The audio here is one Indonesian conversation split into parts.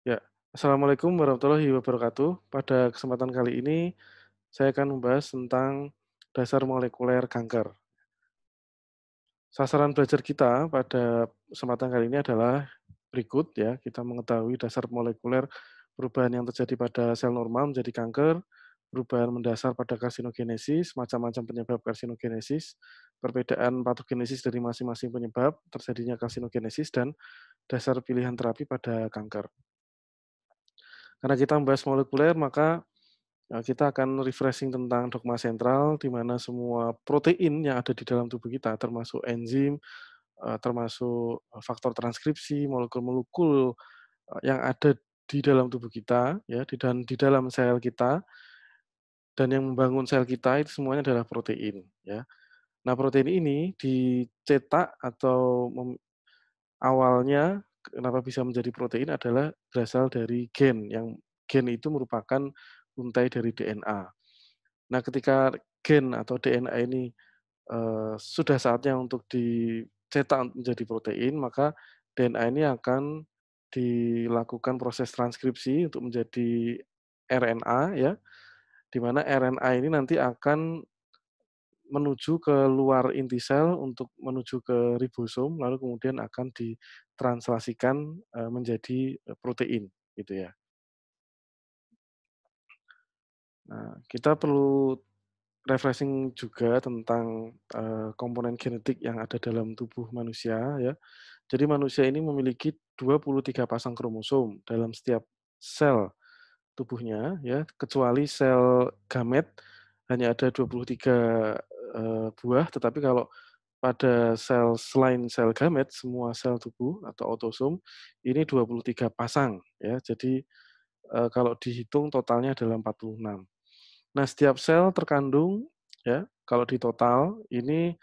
Ya, assalamualaikum warahmatullahi wabarakatuh. Pada kesempatan kali ini, saya akan membahas tentang dasar molekuler kanker. Sasaran belajar kita pada kesempatan kali ini adalah berikut ya. Kita mengetahui dasar molekuler perubahan yang terjadi pada sel normal menjadi kanker, perubahan mendasar pada karsinogenesis, macam-macam penyebab karsinogenesis, perbedaan patogenesis dari masing-masing penyebab terjadinya karsinogenesis, dan dasar pilihan terapi pada kanker. Karena kita membahas molekuler, maka kita akan refreshing tentang dogma sentral, di mana semua protein yang ada di dalam tubuh kita, termasuk enzim, termasuk faktor transkripsi, molekul-molekul yang ada di dalam tubuh kita, ya, di dalam sel kita, dan yang membangun sel kita itu semuanya adalah protein, ya. Nah, protein ini dicetak atau awalnya kenapa bisa menjadi protein adalah berasal dari gen, yang gen itu merupakan untai dari DNA. Nah, ketika gen atau DNA ini, sudah saatnya untuk dicetak menjadi protein, maka DNA ini akan dilakukan proses transkripsi untuk menjadi RNA ya, di mana RNA ini nanti akan menuju ke luar inti sel untuk menuju ke ribosom, lalu kemudian akan ditranslasikan, menjadi, protein, gitu ya. Nah, kita perlu refreshing juga tentang, komponen genetik yang ada dalam tubuh manusia ya. Jadi manusia ini memiliki 23 pasang kromosom dalam setiap sel tubuhnya ya, kecuali sel gamet hanya ada 23, buah, tetapi kalau pada sel selain sel gamet, semua sel tubuh atau autosom ini 23 pasang ya. Jadi, kalau dihitung totalnya adalah 46. Nah, setiap sel terkandung ya, kalau di total ini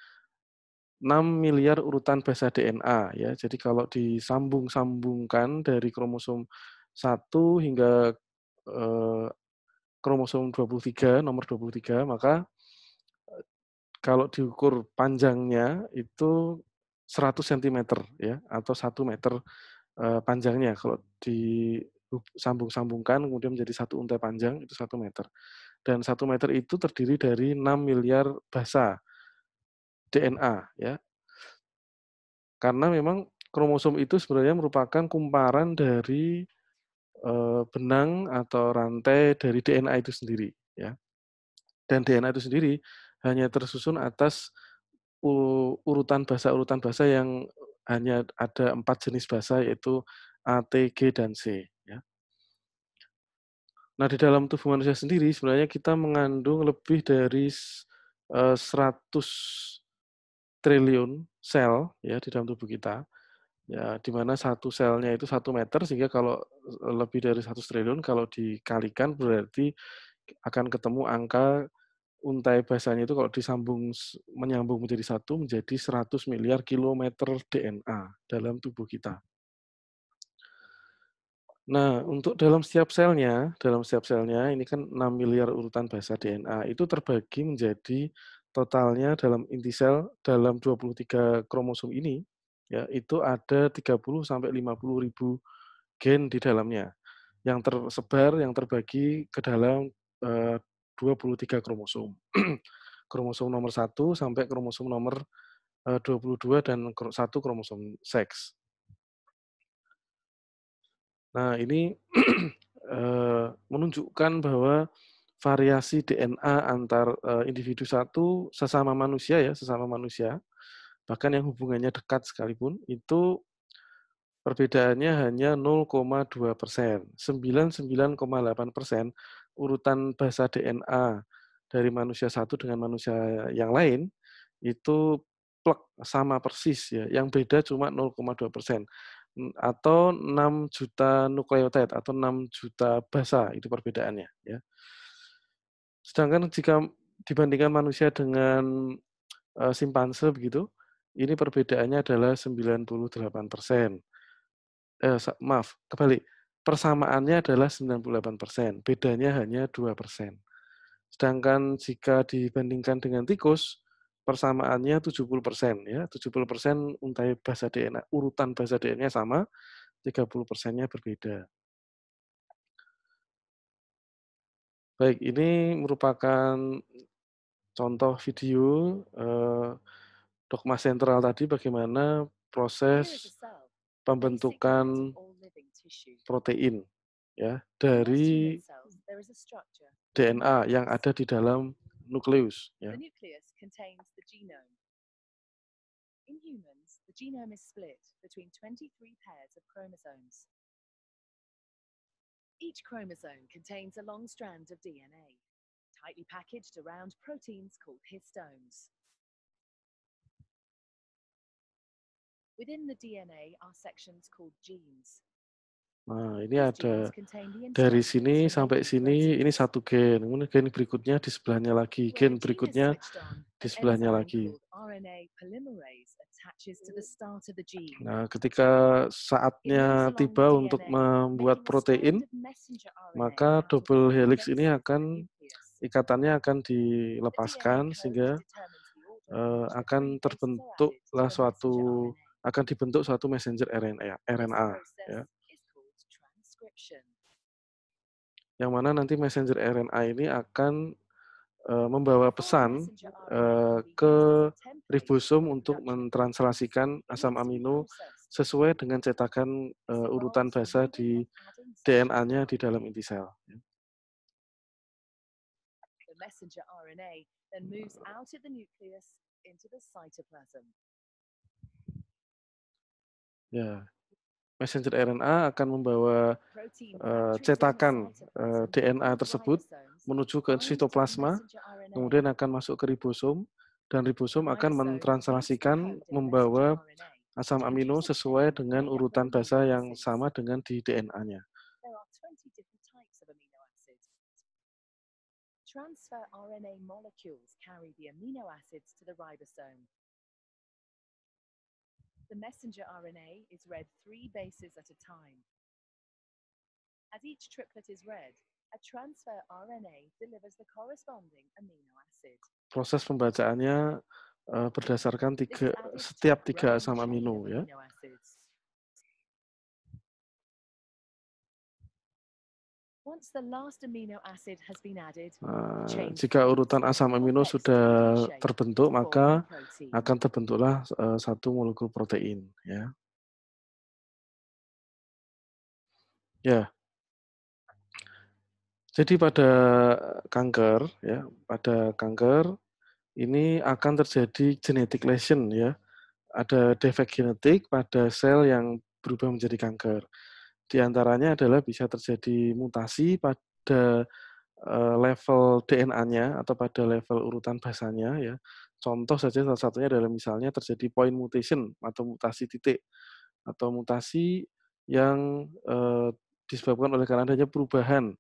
6 miliar urutan basa DNA ya. Jadi kalau disambung-sambungkan dari kromosom 1 hingga, eee, kromosom 23, nomor 23, maka kalau diukur panjangnya itu 100 sentimeter ya, atau 1 meter, panjangnya. Kalau disambung-sambungkan kemudian menjadi satu untai panjang itu 1 meter. Dan 1 meter itu terdiri dari 6 miliar basa DNA ya. Karena memang kromosom itu sebenarnya merupakan kumparan dari, benang atau rantai dari DNA itu sendiri ya. Dan DNA itu sendiri hanya tersusun atas urutan basa yang hanya ada 4 jenis basa, yaitu A, T, G, dan C ya. Nah, di dalam tubuh manusia sendiri sebenarnya kita mengandung lebih dari 100 triliun sel ya di dalam tubuh kita. Ya, di mana satu selnya itu 1 meter, sehingga kalau, lebih dari 100 triliun kalau dikalikan berarti akan ketemu angka untai basanya itu kalau menyambung menjadi satu, menjadi 100 miliar kilometer DNA dalam tubuh kita. Nah, untuk dalam setiap selnya ini kan 6 miliar urutan basa DNA, itu terbagi menjadi totalnya dalam inti sel dalam 23 kromosom ini, ya, itu ada 30 sampai 50 ribu gen di dalamnya, yang tersebar, yang terbagi ke dalam, 23 kromosom. Kromosom nomor 1 sampai kromosom nomor, 22, dan 1 kromosom seks. Nah, ini menunjukkan bahwa variasi DNA antar, individu sesama manusia, bahkan yang hubungannya dekat sekalipun, itu perbedaannya hanya 0,2%. 99,8% urutan basa DNA dari manusia satu dengan manusia yang lain, itu plek, sama persis ya, yang beda cuma 0,2%, atau 6 juta nukleotida atau 6 juta basa, itu perbedaannya ya. Sedangkan jika dibandingkan manusia dengan, simpanse begitu, ini perbedaannya adalah 98%. Maaf, kebalik, persamaannya adalah 98%, bedanya hanya 2%. Sedangkan jika dibandingkan dengan tikus, persamaannya 70% ya, 70% untai basa DNA, urutan basa DNA sama, 30%-nya berbeda. Baik, ini merupakan contoh video, dogma sentral tadi bagaimana Here is a proses cell, the basic unit of pembentukan all living tissue. protein ya In most dari unit cells, there is a structure, the DNA yang nucleus. ada di dalam nukleus The ya. nucleus contains the genome. In humans, the genome is split between 23 pairs of chromosomes. Each chromosome contains a long strand of DNA, tightly packaged around proteins called histones. Within the DNA are sections called genes. Nah, ini These ada genes contain the dari instructions sini for sampai making sini ini proteins. satu gen, kemudian gen berikutnya di sebelahnya lagi, When a gen gene is berikutnya switched on, di an sebelahnya enzyme lagi. called RNA polymerase attaches to the start of the gene. Nah, ketika It moves saatnya along the tiba untuk DNA, membuat making a strand protein, of messenger RNA maka out of double one helix ini base in the akan nucleus. ikatannya akan The DNA dilepaskan code sehingga determines the order in which the three akan bases are added to terbentuklah the messenger suatu RNA. akan dibentuk suatu messenger RNA, This RNA process ya. is called transcription. Yang mana nanti messenger RNA ini akan membawa Before the pesan messenger RNA can be ke used as a template for ribosom untuk reproduction, mentranslasikan it asam needs to be amino processed. sesuai dengan cetakan This urutan involves basa removing di and adding sections of DNA di dalam RNA. inti sel. The messenger RNA then moves out of the nucleus into the cytoplasm. Ya, messenger RNA akan membawa Protein factories in the cetakan cytoplasm DNA called tersebut ribosomes menuju ke bind to the sitoplasma, messenger RNA. kemudian akan masuk ke ribosom, dan The ribosom akan ribosome reads the mentranslasikan code in the messenger membawa RNA asam to amino produce a sesuai chain dengan made up of urutan amino basa yang acids. sama dengan di DNA-nya. There are 20 different types of amino acids. Transfer RNA molecules carry the amino acids to the ribosome. The messenger RNA is read 3 bases at a time. As each triplet is read, a transfer RNA delivers the corresponding amino acid. Proses pembacaannya berdasarkan This is added to a setiap 3 growing asam chain amino of ya. amino acids. Once the last amino acid has been added, the chain Jika flips urutan into asam a amino complex 2D sudah shape terbentuk, to form a maka protein. akan terbentuklah satu molekul protein ya. Ya. Jadi pada kanker ya, pada kanker ini akan terjadi genetic lesion ya. Ada defek genetik pada sel yang berubah menjadi kanker. Di antaranya adalah bisa terjadi mutasi pada level DNA-nya atau pada level urutan basanya ya. Contoh saja salah satunya adalah misalnya terjadi point mutation atau mutasi titik atau mutasi yang disebabkan oleh karena adanya perubahan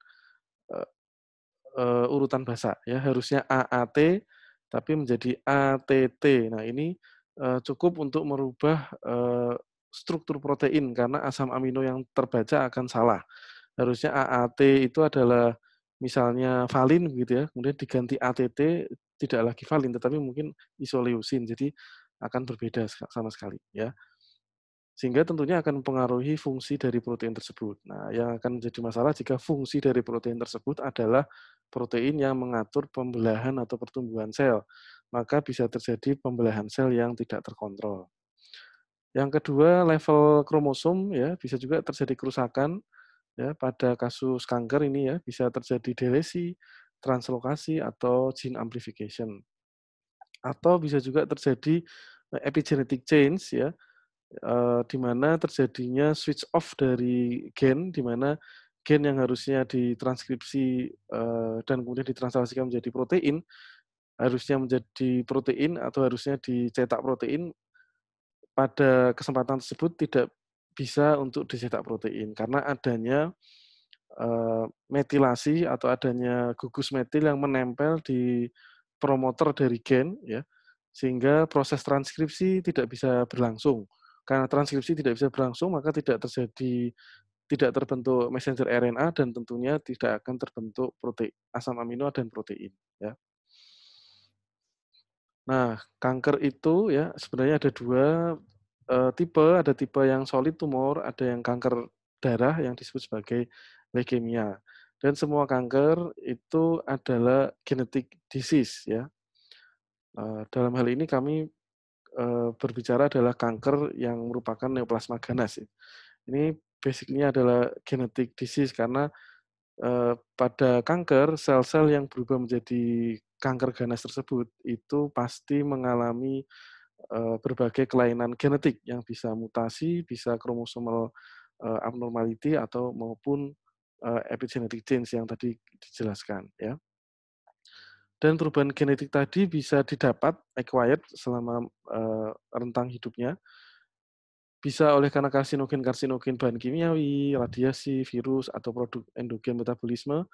eee urutan basa ya, harusnya AAT tapi menjadi ATT. Nah ini, cukup untuk merubah, struktur protein karena asam amino yang terbaca akan salah. Harusnya AAT itu adalah misalnya valin begitu ya, kemudian diganti ATT tidak lagi valin tetapi mungkin isoleusin, jadi akan berbeda sama sekali ya. Sehingga tentunya akan mempengaruhi fungsi dari protein tersebut. Nah, yang akan menjadi masalah jika fungsi dari protein tersebut adalah protein yang mengatur pembelahan atau pertumbuhan sel, maka bisa terjadi pembelahan sel yang tidak terkontrol. Yang kedua, level kromosom ya, bisa juga terjadi kerusakan ya pada kasus kanker ini ya, bisa terjadi delesi, translokasi atau gene amplification. Atau bisa juga terjadi epigenetic change ya, di mana terjadinya switch off dari gen, di mana gen yang harusnya ditranskripsi, dan kemudian ditranslasikan menjadi protein, harusnya menjadi protein atau harusnya dicetak protein, pada kesempatan tersebut tidak bisa untuk dicetak protein karena adanya, metilasi atau adanya gugus metil yang menempel di promoter dari gen ya, sehingga proses transkripsi tidak bisa berlangsung. Karena transkripsi tidak bisa berlangsung, maka tidak terbentuk messenger RNA dan tentunya tidak akan terbentuk asam amino dan protein ya. Nah, kanker itu ya sebenarnya ada 2 tipe, ada tipe yang solid tumor, ada yang kanker darah yang disebut sebagai leukemia. Dan semua kanker itu adalah genetic disease ya. Dalam hal ini kami berbicara adalah kanker yang merupakan neoplasma ganas ya. Ini basicnya adalah genetic disease karena pada kanker, sel-sel yang berubah menjadi kanker ganas tersebut itu pasti mengalami berbagai kelainan genetik yang bisa mutasi, bisa kromosomal abnormality atau maupun epigenetic change yang tadi dijelaskan ya. Dan perubahan genetik tadi bisa didapat acquired selama rentang hidupnya, bisa oleh karena karsinogen-karsinogen bahan kimiawi, radiasi, virus, atau produk endogen metabolisme,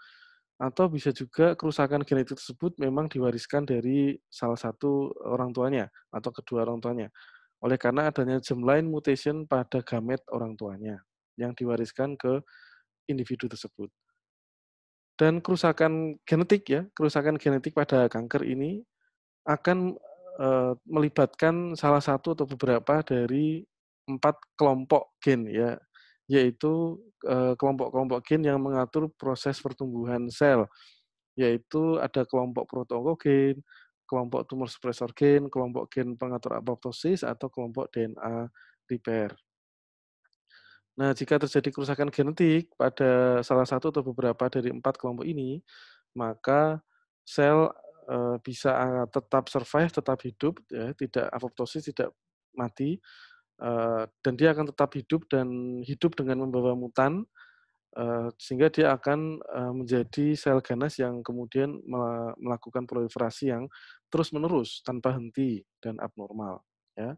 atau bisa juga kerusakan genetik tersebut memang diwariskan dari salah satu orang tuanya atau kedua orang tuanya. Oleh karena adanya germline mutation pada gamet orang tuanya yang diwariskan ke individu tersebut. Dan kerusakan genetik ya, kerusakan genetik pada kanker ini akan melibatkan salah satu atau beberapa dari 4 kelompok gen ya, yaitu kelompok-kelompok gen yang mengatur proses pertumbuhan sel, yaitu ada kelompok proto-onkogen, kelompok tumor suppressor gen, kelompok gen pengatur apoptosis, atau kelompok DNA repair. Nah, jika terjadi kerusakan genetik pada salah satu atau beberapa dari 4 kelompok ini, maka sel bisa tetap survive, tetap hidup, ya, tidak apoptosis, tidak mati, dan dia akan tetap hidup dan hidup dengan membawa mutan, sehingga dia akan menjadi sel ganas yang kemudian melakukan proliferasi yang terus-menerus tanpa henti dan abnormal, ya.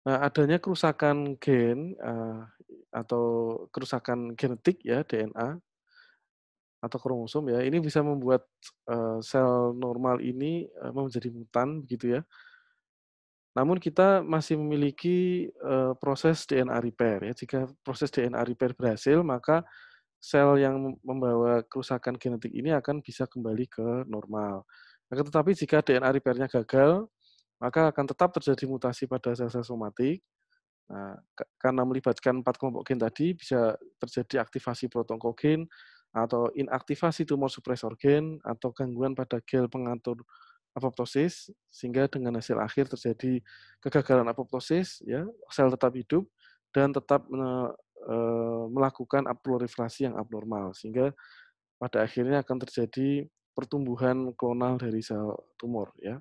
Nah, adanya kerusakan gen atau kerusakan genetik ya DNA atau kromosom ya, ini bisa membuat sel normal ini menjadi mutan begitu ya. Namun kita masih memiliki proses DNA repair ya. Jika proses DNA repair berhasil, maka sel yang membawa kerusakan genetik ini akan bisa kembali ke normal. Akan tetapi jika DNA repair-nya gagal, maka akan tetap terjadi mutasi pada sel-sel somatik. Nah, karena melibatkan 4 kelompok gen tadi, bisa terjadi aktivasi proto-onkogen atau inaktivasi tumor suppressor gen atau gangguan pada gel pengatur apoptosis, sehingga dengan hasil akhir terjadi kegagalan apoptosis, ya, sel tetap hidup dan tetap melakukan proliferasi yang abnormal, sehingga pada akhirnya akan terjadi pertumbuhan klonal dari sel tumor, ya.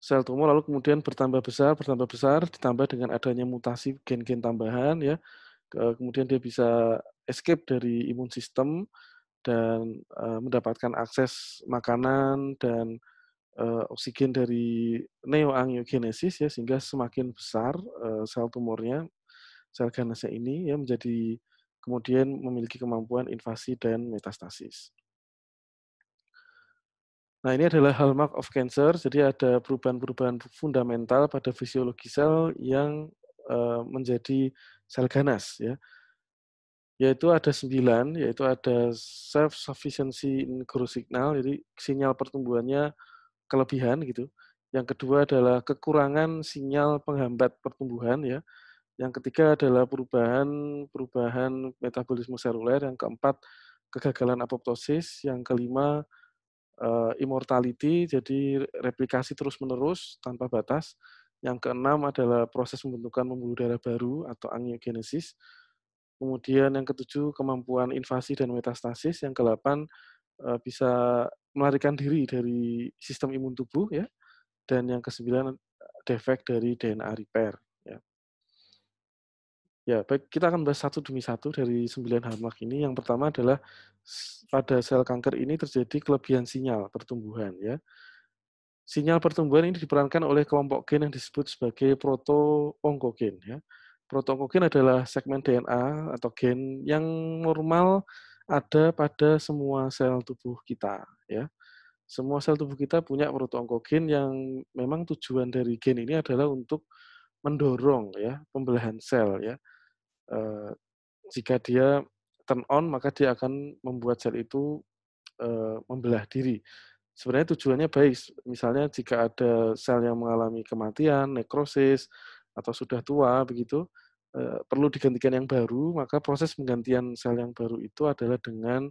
Sel tumor lalu kemudian bertambah besar, ditambah dengan adanya mutasi gen-gen tambahan ya, kemudian dia bisa escape dari imun sistem dan, mendapatkan akses makanan dan, oksigen dari neoangiogenesis ya, sehingga semakin besar, sel tumornya, sel ganasnya ini ya, menjadi kemudian memiliki kemampuan invasi dan metastasis. Nah, ini adalah hallmark of cancer, jadi ada perubahan-perubahan fundamental pada fisiologi sel yang menjadi sel ganas ya. Yaitu ada 9, yaitu ada self sufficiency in growth signal, jadi sinyal pertumbuhannya kelebihan gitu. Yang kedua adalah kekurangan sinyal penghambat pertumbuhan ya. Yang ketiga adalah perubahan perubahan metabolisme seluler, yang keempat kegagalan apoptosis, yang kelima immortality, jadi replikasi terus-menerus tanpa batas. Yang keenam adalah proses pembentukan pembuluh darah baru atau angiogenesis. Kemudian yang ketujuh, kemampuan invasi dan metastasis. Yang kedelapan, bisa melarikan diri dari sistem imun tubuh ya. Dan yang kesembilan, defek dari DNA repair ya. Ya, baik, kita akan bahas satu demi satu dari 9 hallmark ini. Yang pertama adalah pada sel kanker ini terjadi kelebihan sinyal pertumbuhan ya. Sinyal pertumbuhan ini diperankan oleh kelompok gen yang disebut sebagai proto-onkogen ya. Proto-onkogen adalah segmen DNA atau gen yang normal ada pada semua sel tubuh kita ya. Semua sel tubuh kita punya proto-onkogen yang memang tujuan dari gen ini adalah untuk mendorong ya pembelahan sel ya. Eee, Jika dia turn on, maka dia akan membuat sel itu membelah diri. Sebenarnya tujuannya baik, misalnya jika ada sel yang mengalami kematian, nekrosis, atau sudah tua begitu, perlu digantikan yang baru, maka proses penggantian sel yang baru itu adalah dengan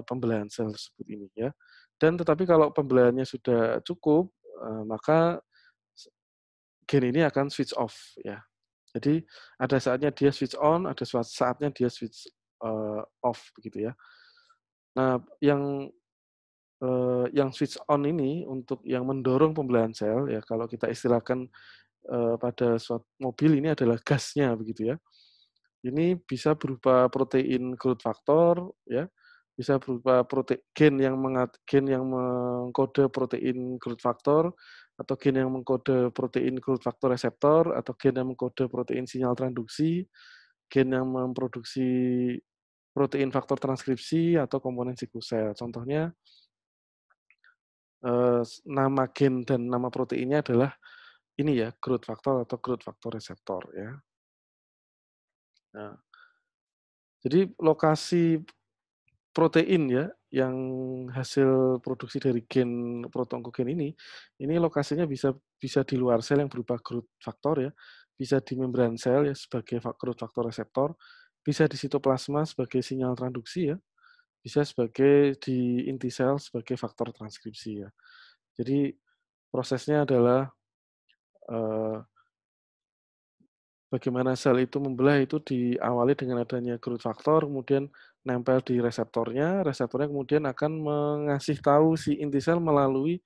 pembelahan sel tersebut ini ya. Dan tetapi kalau pembelahannya sudah cukup, maka gen ini akan switch off ya. Jadi ada saatnya dia switch on, ada saatnya dia switch off begitu ya. Nah, yang switch on ini untuk yang mendorong pembelahan sel ya, kalau kita istilahkan pada suatu mobil ini adalah gasnya begitu ya. Ini bisa berupa protein growth factor ya, bisa berupa gen yang mengkode protein growth factor, atau gen yang mengkode protein growth factor reseptor, atau gen yang mengkode protein sinyal transduksi, gen yang memproduksi protein faktor transkripsi atau komponen siklus sel. Contohnya nama gen dan nama proteinnya adalah ini ya, growth factor atau growth factor reseptor ya. Nah, jadi lokasi protein ya, yang hasil produksi dari gen proto-onkogen ini lokasinya bisa bisa di luar sel yang berupa growth factor ya, bisa di membran sel ya sebagai growth factor reseptor, bisa di sitoplasma sebagai sinyal transduksi ya, bisa sebagai di inti sel sebagai faktor transkripsi ya. Jadi prosesnya adalah eh, bagaimana sel itu membelah itu diawali dengan adanya growth factor, kemudian nempel di reseptornya, reseptornya kemudian akan mengasih tahu si inti sel melalui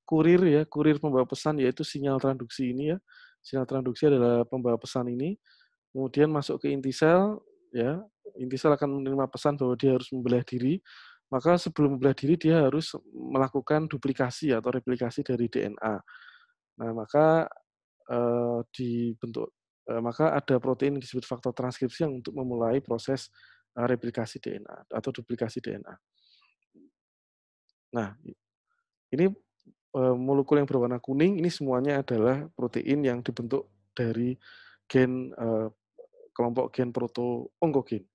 kurir ya, kurir pembawa pesan yaitu sinyal transduksi ini ya. Sinyal transduksi adalah pembawa pesan ini, kemudian masuk ke inti sel ya. Inti sel akan menerima pesan bahwa dia harus membelah diri. Maka sebelum membelah diri dia harus melakukan duplikasi atau replikasi dari DNA. Nah, dibentuk maka ada protein yang disebut faktor transkripsi yang untuk memulai proses replikasi DNA atau duplikasi DNA. Nah, ini molekul yang berwarna kuning ini semuanya adalah protein yang dibentuk dari gen kelompok gen proto-onkogen.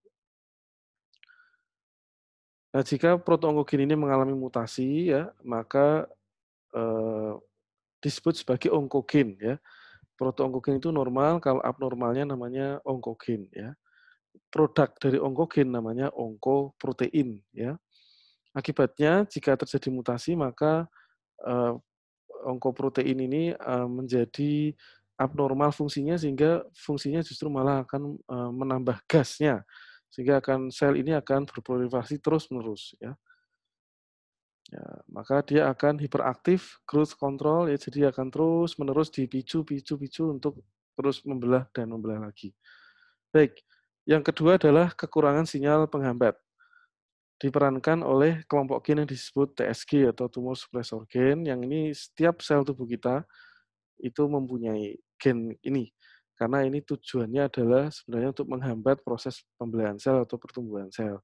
Nah, jika proto-onkogen ini mengalami mutasi ya, maka eh, disebut sebagai onkogen ya. Proto-onkogen itu normal, kalau abnormalnya namanya onkogen ya. Produk dari onkogen namanya onkoprotein ya. Akibatnya jika terjadi mutasi maka eh, onkoprotein ini menjadi abnormal fungsinya sehingga fungsinya justru malah akan menambah gasnya sehingga sel ini akan berproliferasi terus-menerus ya. Ya, maka dia akan hiperaktif, growth control ya, jadi akan terus-menerus dipicu untuk terus membelah dan membelah lagi. Baik, yang kedua adalah kekurangan sinyal penghambat. Diperankan oleh kelompok gen yang disebut TSG atau tumor suppressor gen, yang ini setiap sel tubuh kita itu mempunyai gen ini. Karena ini tujuannya adalah sebenarnya untuk menghambat proses pembelahan sel atau pertumbuhan sel.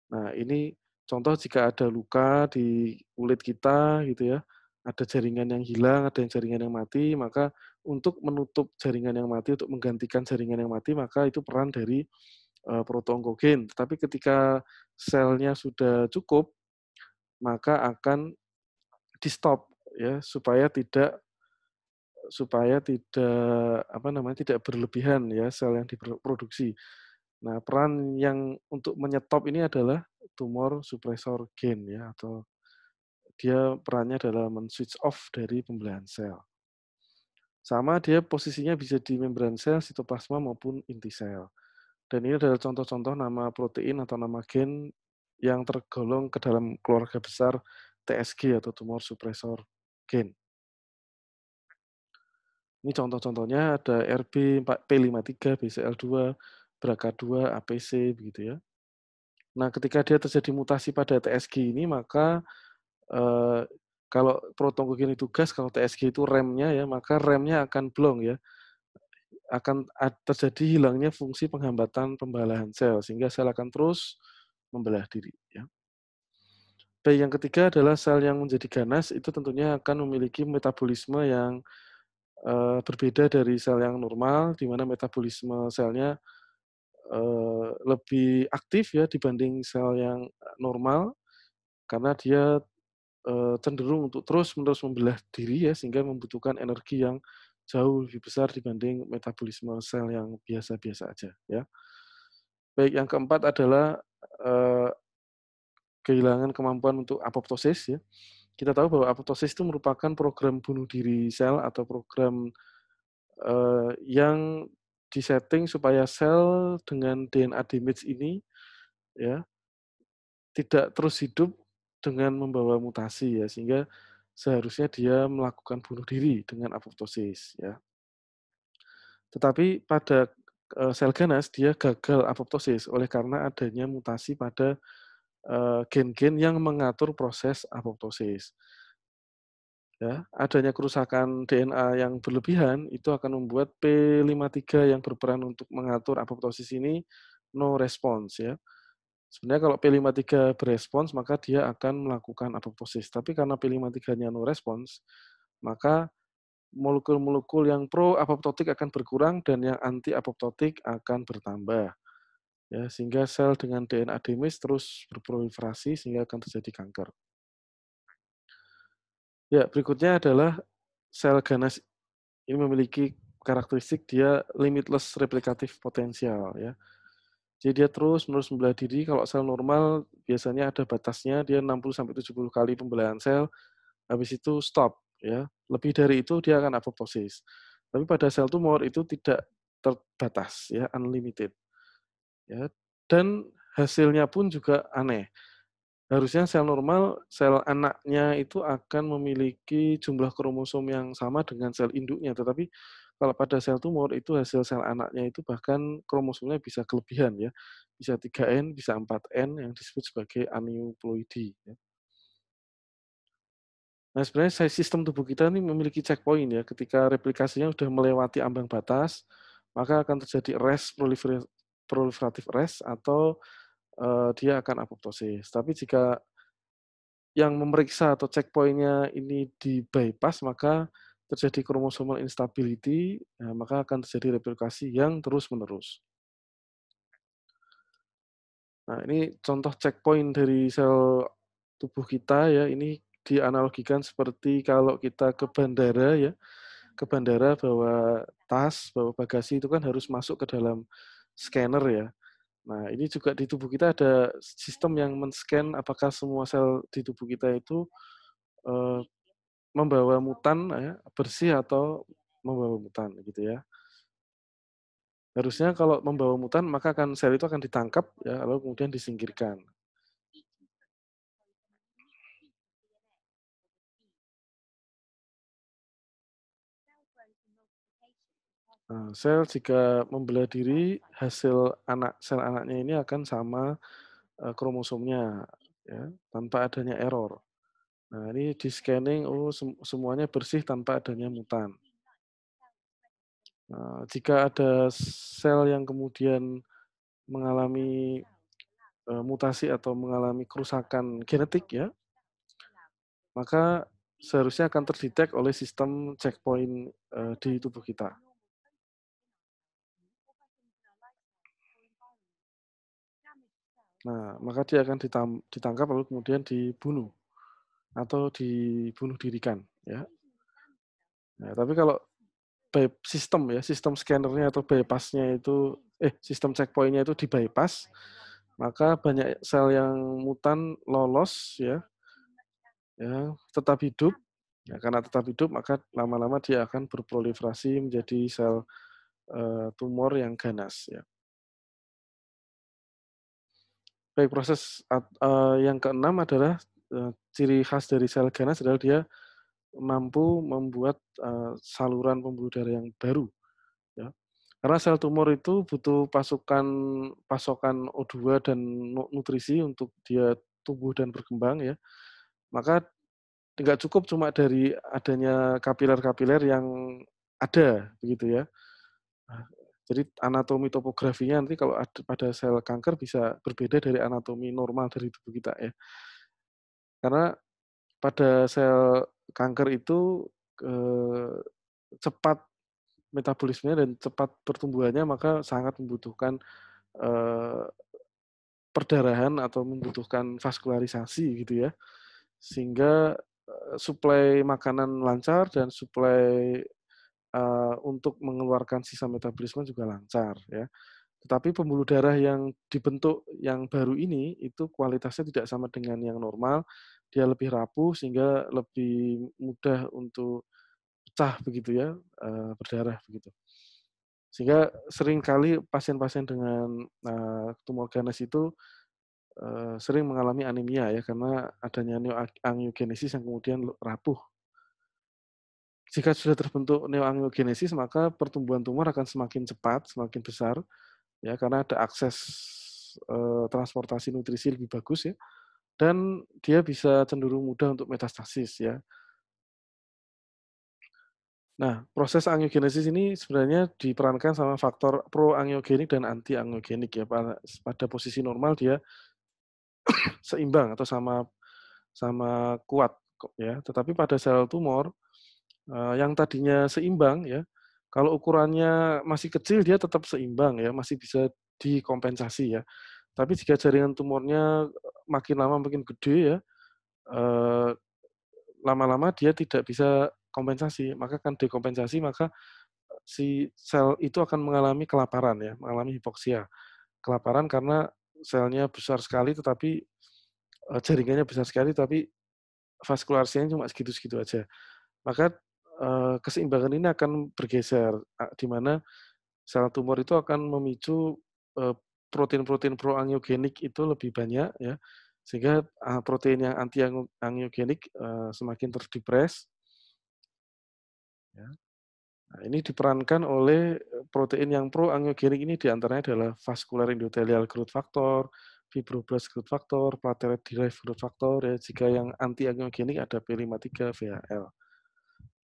Nah, ini contoh jika ada luka di kulit kita gitu ya, ada jaringan yang hilang, ada jaringan yang mati, maka untuk menutup jaringan yang mati, untuk menggantikan jaringan yang mati, maka itu peran dari proto-onkogen. Tetapi ketika selnya sudah cukup, maka akan di-stop ya supaya tidak apa namanya tidak berlebihan ya sel yang diproduksi. Nah, peran yang untuk menyetop ini adalah tumor suppressor gen ya atau dia perannya adalah men-switch off dari pembelahan sel. Sama dia posisinya bisa di membran sel, sitoplasma maupun inti sel. Dan ini adalah contoh-contoh nama protein atau nama gen yang tergolong ke dalam keluarga besar TSG atau tumor suppressor gen. Ini contoh-contohnya ada RB4P53, BCL2, BRCA2, APC begitu ya. Nah, ketika dia terjadi mutasi pada TSG ini, maka eh, kalau protonkogen itu gas, kalau TSG itu remnya ya, maka remnya akan blong ya, akan terjadi hilangnya fungsi penghambatan pembalahan sel, sehingga sel akan terus membelah diri. Ya. Baik, yang ketiga adalah sel yang menjadi ganas itu tentunya akan memiliki metabolisme yang berbeda dari sel yang normal, di mana metabolisme selnya lebih aktif ya dibanding sel yang normal, karena dia cenderung untuk terus-menerus membelah diri ya, sehingga membutuhkan energi yang jauh lebih besar dibanding metabolisme sel yang biasa-biasa aja ya. Baik, yang keempat adalah, eee, kehilangan kemampuan untuk apoptosis ya. Kita tahu bahwa apoptosis itu merupakan program bunuh diri sel atau program, yang disetting supaya sel dengan DNA damage ini ya, tidak terus hidup dengan membawa mutasi ya, sehingga seharusnya dia melakukan bunuh diri dengan apoptosis ya. Tetapi pada, sel ganas dia gagal apoptosis oleh karena adanya mutasi pada, gen-gen yang mengatur proses apoptosis. Ya, adanya kerusakan DNA yang berlebihan itu akan membuat P53 yang berperan untuk mengatur apoptosis ini no response ya. Sebenarnya kalau P53 berespons maka dia akan melakukan apoptosis. Tapi karena P53-nya no response, maka molekul-molekul yang pro apoptotik akan berkurang dan yang anti apoptotik akan bertambah. Ya, sehingga sel dengan DNA damage terus berproliferasi sehingga akan terjadi kanker. Ya, berikutnya adalah sel ganas ini memiliki karakteristik dia limitless replicative potential ya. Jadi dia terus-menerus membelah diri, kalau sel normal biasanya ada batasnya, dia 60 sampai 70 kali pembelahan sel, habis itu stop ya. Lebih dari itu dia akan apoptosis. Tapi pada sel tumor itu tidak terbatas ya, unlimited ya. Dan hasilnya pun juga aneh. Harusnya sel normal, sel anaknya itu akan memiliki jumlah kromosom yang sama dengan sel induknya, tetapi kalau pada sel tumor itu hasil sel anaknya itu bahkan kromosomnya bisa kelebihan ya, bisa 3N, bisa 4N yang disebut sebagai aneuploidi ya. Nah, sebenarnya sistem tubuh kita ini memiliki checkpoint ya, ketika replikasinya sudah melewati ambang batas, maka akan terjadi proliferative rest atau, dia akan apoptosis. Tapi jika yang memeriksa atau checkpoint-nya ini di-bypass, maka terjadi chromosomal instability, maka akan terjadi replikasi yang terus-menerus. Nah, ini contoh checkpoint dari sel tubuh kita ya, ini dianalogikan seperti kalau kita ke bandara ya, ke bandara bawa tas, bawa bagasi itu kan harus masuk ke dalam scanner ya. Nah, ini juga di tubuh kita ada sistem yang men-scan apakah semua sel di tubuh kita itu, eee membawa mutan ya, bersih atau membawa mutan gitu ya. Harusnya kalau membawa mutan maka akan sel itu akan ditangkap ya, lalu kemudian disingkirkan. Nah, sel jika membelah diri, hasil sel anaknya ini akan sama, kromosomnya ya, tanpa adanya error. Nah, ini di-scanning, oh semuanya bersih tanpa adanya mutan. Nah, jika ada sel yang kemudian mengalami, mutasi atau mengalami kerusakan genetik ya, maka seharusnya akan terdetek oleh sistem checkpoint, di tubuh kita. Nah, maka dia akan ditangkap lalu kemudian dibunuh atau dibunuh dirikan, ya. Nah, tapi kalau sistem ya, sistem scanner-nya atau bypass-nya itu sistem checkpoint-nya itu di-bypass, maka banyak sel yang mutan lolos ya, tetap hidup. Ya, karena tetap hidup maka lama-lama dia akan berproliferasi menjadi sel, tumor yang ganas, ya. Baik, proses yang keenam adalah, ciri khas dari sel ganas adalah dia mampu membuat, saluran pembuluh darah yang baru, ya. Karena sel tumor itu butuh pasokan O2 dan nutrisi untuk dia tumbuh dan berkembang ya. Maka nggak cukup cuma dari adanya kapiler-kapiler yang ada, begitu ya. Nah, jadi anatomi topografinya nanti kalau pada sel kanker bisa berbeda dari anatomi normal dari tubuh kita ya. Karena pada sel kanker itu, eee, cepat metabolismenya dan cepat pertumbuhannya maka sangat membutuhkan, eee, perdarahan atau membutuhkan vaskularisasi gitu ya. Sehingga, suplai makanan lancar dan suplai untuk mengeluarkan sisa metabolisme juga lancar ya. Tetapi pembuluh darah yang dibentuk yang baru ini itu kualitasnya tidak sama dengan yang normal, dia lebih rapuh sehingga lebih mudah untuk pecah begitu ya, berdarah begitu. Sehingga seringkali pasien-pasien dengan, tumor ganas itu, sering mengalami anemia ya karena adanya neoangiogenesis yang kemudian rapuh. Jika sudah terbentuk neoangiogenesis maka pertumbuhan tumor akan semakin cepat, semakin besar ya karena ada akses, transportasi nutrisi lebih bagus ya, dan dia bisa cenderung mudah untuk metastasis ya. Nah, proses angiogenesis ini sebenarnya diperankan sama faktor proangiogenik dan antiangiogenik ya. Pada posisi normal dia seimbang atau sama sama kuat ya. Tetapi pada sel tumor, yang tadinya seimbang ya, kalau ukurannya masih kecil dia tetap seimbang ya, masih bisa dikompensasi ya. Tapi jika jaringan tumornya makin lama makin gede ya, eee, lama-lama dia tidak bisa kompensasi, maka akan dekompensasi, maka si sel itu akan mengalami kelaparan ya, mengalami hipoksia. Kelaparan karena selnya besar sekali tetapi, jaringannya besar sekali tapi vaskularsinya cuma segitu-segitu aja. Maka, keseimbangan ini akan bergeser, di mana sel tumor itu akan memicu, eee, protein-protein proangiogenik itu lebih banyak ya, sehingga, protein yang angiogenik, semakin terdepres ya. Nah, ini diperankan oleh protein yang proangiogenik ini diantaranya adalah vascular endothelial growth factor, fibroblast growth factor, platelet derived growth factor ya. Jika yang anti-angiogenik ada P53, VHL.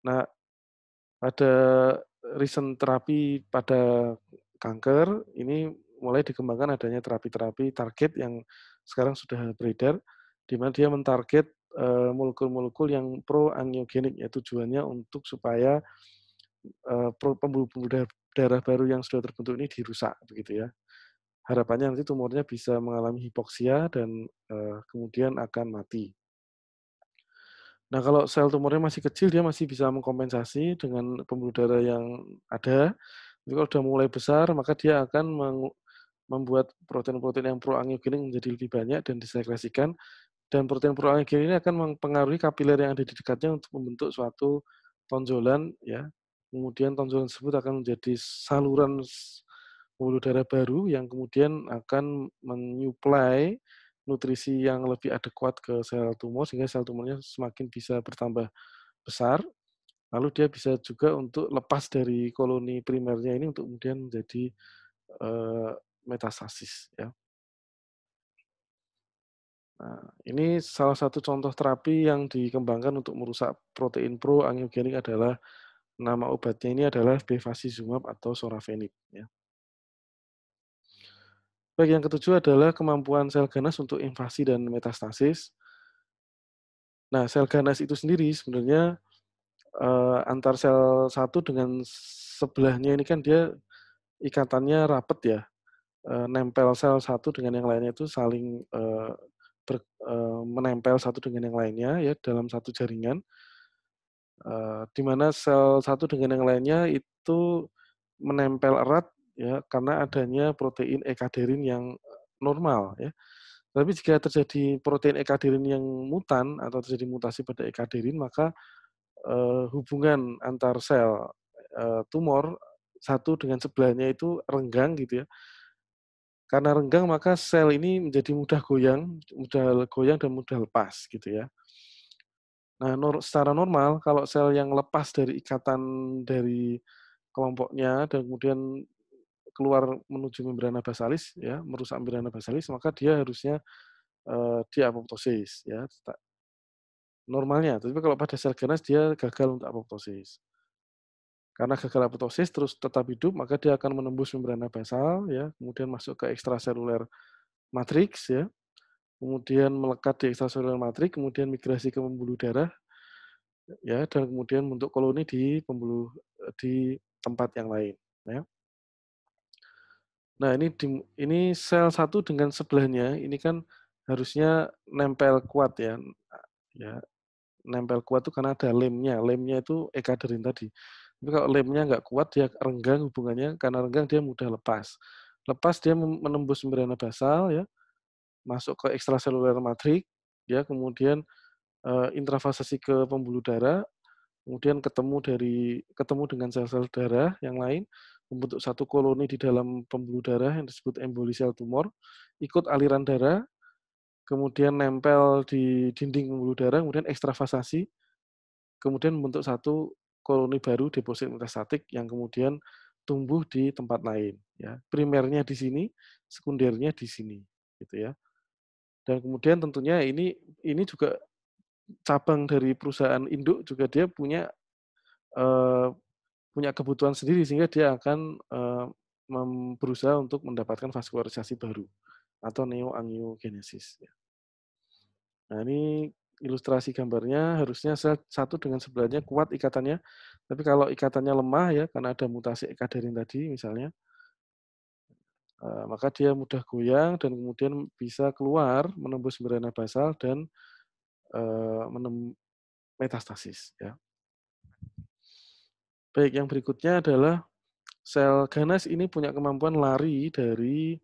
Nah, pada recent terapi pada kanker ini mulai dikembangkan adanya terapi-terapi target yang sekarang sudah beredar, di mana dia mentarget molekul-molekul yang proangiogenik ya tujuannya untuk supaya pembuluh-pembuluh darah baru yang sudah terbentuk ini dirusak begitu ya. Harapannya nanti tumornya bisa mengalami hipoksia dan, kemudian akan mati. Nah, kalau sel tumornya masih kecil dia masih bisa mengkompensasi dengan pembuluh darah yang ada. Tapi kalau sudah mulai besar maka dia akan membuat protein-protein yang proangiogenik menjadi lebih banyak dan disekresikan, dan protein proangiogenik ini akan mempengaruhi kapiler yang ada di dekatnya untuk membentuk suatu tonjolan ya. Kemudian tonjolan tersebut akan menjadi saluran pembuluh darah baru yang kemudian akan menyuplai nutrisi yang lebih adekuat ke sel tumor sehingga sel tumornya semakin bisa bertambah besar, lalu dia bisa juga untuk lepas dari koloni primernya ini untuk kemudian menjadi, metastasis ya. Nah, ini salah satu contoh terapi yang dikembangkan untuk merusak protein proangiogenik adalah nama obatnya ini adalah bevacizumab atau sorafenib ya. Baik, yang ketujuh adalah kemampuan sel ganas untuk invasi dan metastasis. Nah, sel ganas itu sendiri sebenarnya, antar sel satu dengan sebelahnya ini kan dia ikatannya rapet ya, nempel sel satu dengan yang lainnya itu saling, menempel satu dengan yang lainnya ya dalam satu jaringan, di mana sel satu dengan yang lainnya itu menempel erat ya karena adanya protein ekaderin yang normal ya. Tapi jika terjadi protein ekaderin yang mutan atau terjadi mutasi pada ekaderin maka, hubungan antar sel, tumor satu dengan sebelahnya itu renggang gitu ya. Karena renggang maka sel ini menjadi mudah goyang dan mudah lepas gitu ya. Nah, secara normal kalau sel yang lepas dari ikatan dari kelompoknya dan kemudian keluar menuju membrana basalis ya, merusak membrana basalis, maka dia harusnya, diapoptosis ya, normalnya. Tapi kalau pada sel ganas dia gagal untuk apoptosis. Karena gagal apoptosis terus tetap hidup, maka dia akan menembus membrana basal ya, kemudian masuk ke ekstraseluler matriks ya, kemudian melekat di ekstraseluler matriks, kemudian migrasi ke pembuluh darah ya, dan kemudian membentuk koloni di di tempat yang lain ya. Nah, ini sel satu dengan sebelahnya ini kan harusnya nempel kuat ya, nempel kuat itu karena ada lemnya itu ekaderin tadi. Tapi kalau lemnya nggak kuat, dia renggang hubungannya, karena renggang dia mudah lepas. Lepas dia menembus membrana basal ya, masuk ke ekstraseluler matrik, ya, kemudian intravasasi ke pembuluh darah, kemudian ketemu dengan sel-sel darah yang lain, membentuk satu koloni di dalam pembuluh darah yang disebut emboli sel tumor, ikut aliran darah, kemudian nempel di dinding pembuluh darah, kemudian ekstravasasi, kemudian membentuk satu koloni baru deposit metastatik yang kemudian tumbuh di tempat lain. Ya. Primernya di sini, sekundernya di sini, gitu ya. Dan kemudian tentunya ini juga cabang dari perusahaan induk juga dia eee, punya kebutuhan sendiri sehingga dia akan, berusaha untuk mendapatkan vaskularisasi baru atau neoangiogenesis ya. Nah ini ilustrasi gambarnya harusnya satu dengan sebelahnya kuat ikatannya, tapi kalau ikatannya lemah ya karena ada mutasi ekaderin tadi misalnya, maka dia mudah goyang dan kemudian bisa keluar menembus membrana basal dan, eee, menem metastasis ya. Baik, yang berikutnya adalah sel ganas ini punya kemampuan lari dari,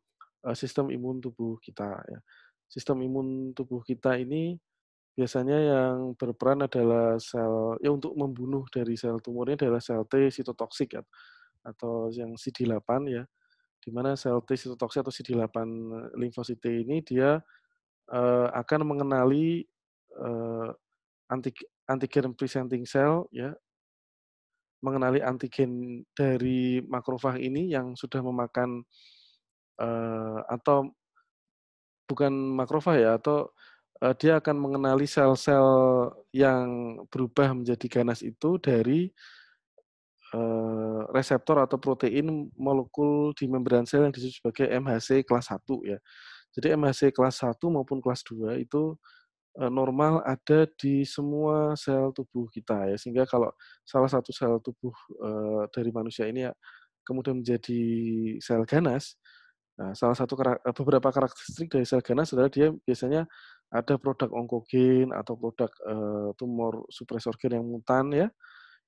sistem imun tubuh kita ya. Sistem imun tubuh kita ini biasanya yang berperan adalah untuk membunuh dari sel tumornya adalah sel T sitotoksik ya, atau yang CD8 ya, di mana sel T sitotoksik atau CD8 limfosit T ini dia, akan mengenali, eee, antigen presenting cell ya, mengenali antigen dari makrofag ini yang sudah memakan, atau bukan makrofag ya, atau, dia akan mengenali sel-sel yang berubah menjadi ganas itu dari, reseptor atau protein molekul di membran sel yang disebut sebagai MHC kelas 1 ya. Jadi MHC kelas 1 maupun kelas 2 itu, normal ada di semua sel tubuh kita ya, sehingga kalau salah satu sel tubuh, dari manusia ini ya kemudian menjadi sel ganas, nah salah satu beberapa karakteristik dari sel ganas adalah dia biasanya ada produk onkogen atau produk, tumor supresor gen yang mutan ya,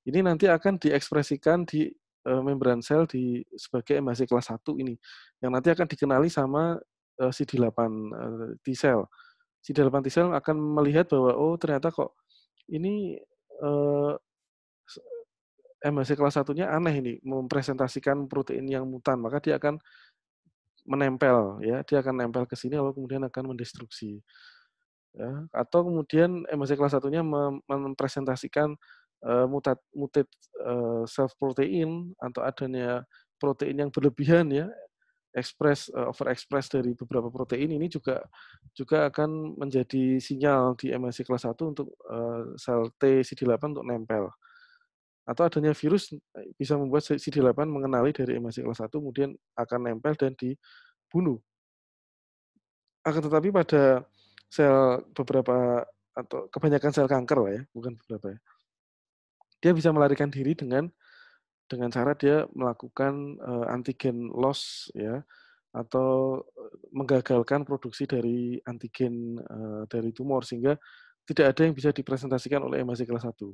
ini nanti akan diekspresikan di, membran sel sebagai MHC kelas 1 ini, yang nanti akan dikenali sama, CD8, T-cell. CD8 T-cell akan melihat bahwa, oh ternyata kok ini, eee, se MHC kelas 1-nya aneh ini, mempresentasikan protein yang mutan, maka dia akan menempel ya, dia akan nempel ke sini lalu kemudian akan mendestruksi. Ya, atau kemudian MHC kelas 1-nya mempresentasikan, mutate, self protein atau adanya protein yang berlebihan ya, overexpress dari beberapa protein ini juga juga akan menjadi sinyal di MHC kelas 1 untuk, sel T CD8 untuk nempel. Atau adanya virus, bisa membuat CD8 mengenali dari MHC kelas 1 kemudian akan nempel dan dibunuh. Akan tetapi pada beberapa atau kebanyakan sel kanker lah ya, bukan beberapa ya, dia bisa melarikan diri dengan cara dia melakukan, antigen loss ya, atau, menggagalkan produksi dari antigen, dari tumor sehingga tidak ada yang bisa dipresentasikan oleh MHC kelas 1.